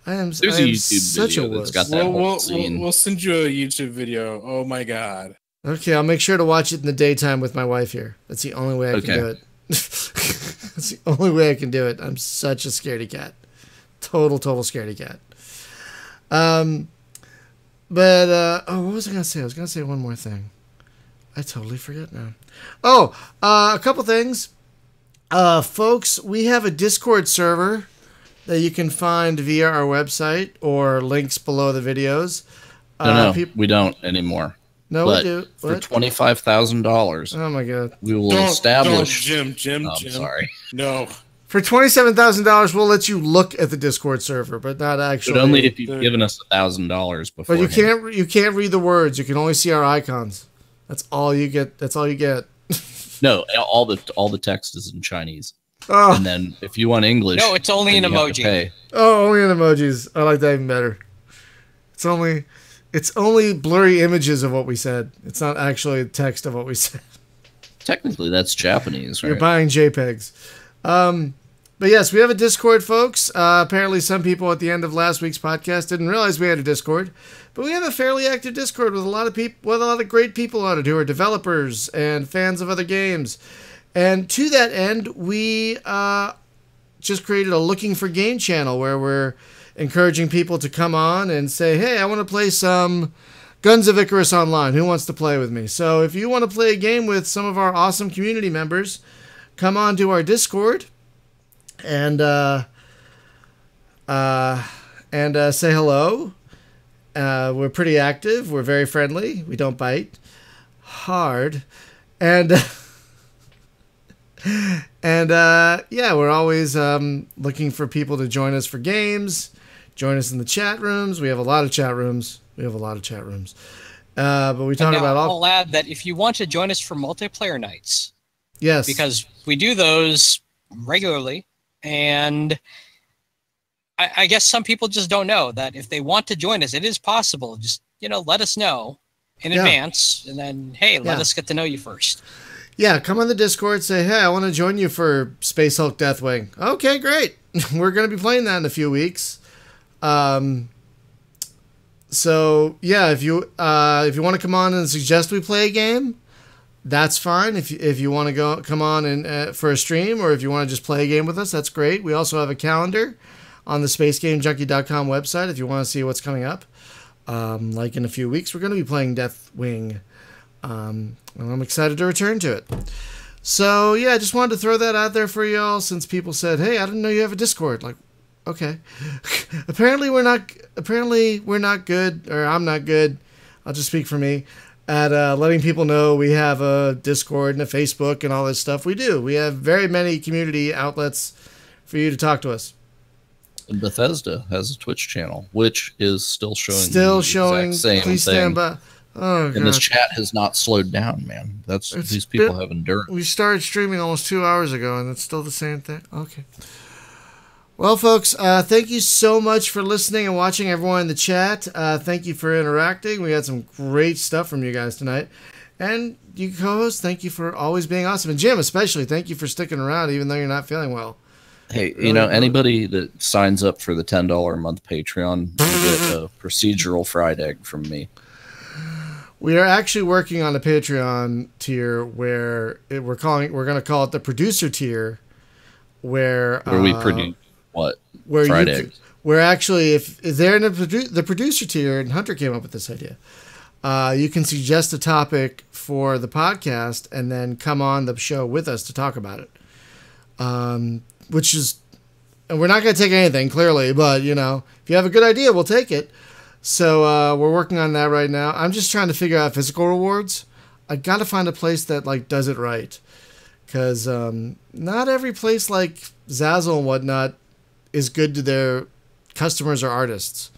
There's a YouTube video that's got that whole scene. We'll send you a YouTube video. Oh my God. Okay, I'll make sure to watch it in the daytime with my wife here. That's the only way I can do it. That's the only way I can do it. I'm such a scaredy cat. Total scaredy cat. What was I going to say? I was going to say one more thing. I totally forget now. A couple things. Folks, we have a Discord server that you can find via our website or links below the videos. No, we don't anymore. No, but we do. For $25,000. Oh my God. We will establish. Jim. I'm sorry. No. For $27,000, we'll let you look at the Discord server, but not actually. But only if you've given us $1,000 before. But you can't read the words. You can only see our icons. That's all you get. That's all you get. No, all the text is in Chinese. Oh. And then if you want English, no, it's only an emoji. Oh, only in emojis. I like that even better. It's only blurry images of what we said. It's not actually text of what we said. Technically, that's Japanese, right? You're buying JPEGs. But yes, we have a Discord, folks. Apparently some people at the end of last week's podcast didn't realize we had a Discord, but we have a fairly active Discord with a lot of people, with a lot of great people on it who are developers and fans of other games. And to that end, we just created a Looking for Game channel where we're encouraging people to come on and say, hey, I want to play some Guns of Icarus Online. Who wants to play with me? So if you want to play a game with some of our awesome community members, come on to our Discord and say hello. We're pretty active. We're very friendly. We don't bite hard. And we're always looking for people to join us for games, join us in the chat rooms. We have a lot of chat rooms. But we talk about all. I'll add that if you want to join us for multiplayer nights, yes, because we do those regularly, and I guess some people just don't know that if they want to join us, it is possible. Just let us know in advance, and then let us get to know you first. Yeah, come on the Discord, say, hey, I want to join you for Space Hulk Deathwing. Okay, great. We're going to be playing that in a few weeks. So, yeah, if you want to come on and suggest we play a game, that's fine. If you want to come on and for a stream, or if you want to just play a game with us, that's great. We also have a calendar on the SpaceGameJunkie.com website if you want to see what's coming up. Like in a few weeks, we're going to be playing Deathwing. And I'm excited to return to it. So, yeah, I just wanted to throw that out there for y'all since people said, hey, I didn't know you have a Discord. Like, okay. Apparently we're not good, or I'm not good. I'll just speak for me, at letting people know we have a Discord and a Facebook and all this stuff. We do. We have very many community outlets for you to talk to us. And Bethesda has a Twitch channel, which is still showing. Same please stand by. Oh, and this chat has not slowed down, man. These people have endurance. We started streaming almost 2 hours ago, and it's still the same thing. Okay. Well, folks, thank you so much for listening and watching, everyone in the chat. Thank you for interacting. We had some great stuff from you guys tonight. And you co-hosts, thank you for always being awesome. And Jim, especially, thank you for sticking around, even though you're not feeling well. Hey, really anybody that signs up for the $10 a month Patreon will get a procedural fried egg from me. We are actually working on a Patreon tier where we're going to call it the producer tier, where we produce what? Where fried eggs. Where actually, if they're in the producer tier, and Hunter came up with this idea, you can suggest a topic for the podcast and then come on the show with us to talk about it. And we're not going to take anything, clearly, but, if you have a good idea, we'll take it. So we're working on that right now. I'm just trying to figure out physical rewards. I got to find a place that does it right, because not every place like Zazzle and whatnot is good to their customers or artists.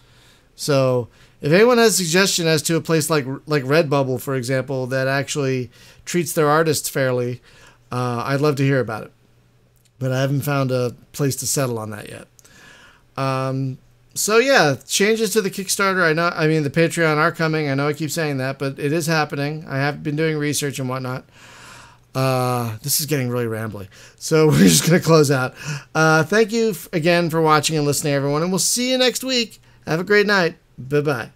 So if anyone has a suggestion as to a place like Redbubble, for example, that actually treats their artists fairly, I'd love to hear about it. But I haven't found a place to settle on that yet. So yeah, changes to the Kickstarter. The Patreon are coming. I know I keep saying that, but it is happening. I have been doing research and whatnot. This is getting really rambly. So we're just going to close out. Thank you again for watching and listening, everyone. And we'll see you next week. Have a great night. Bye-bye.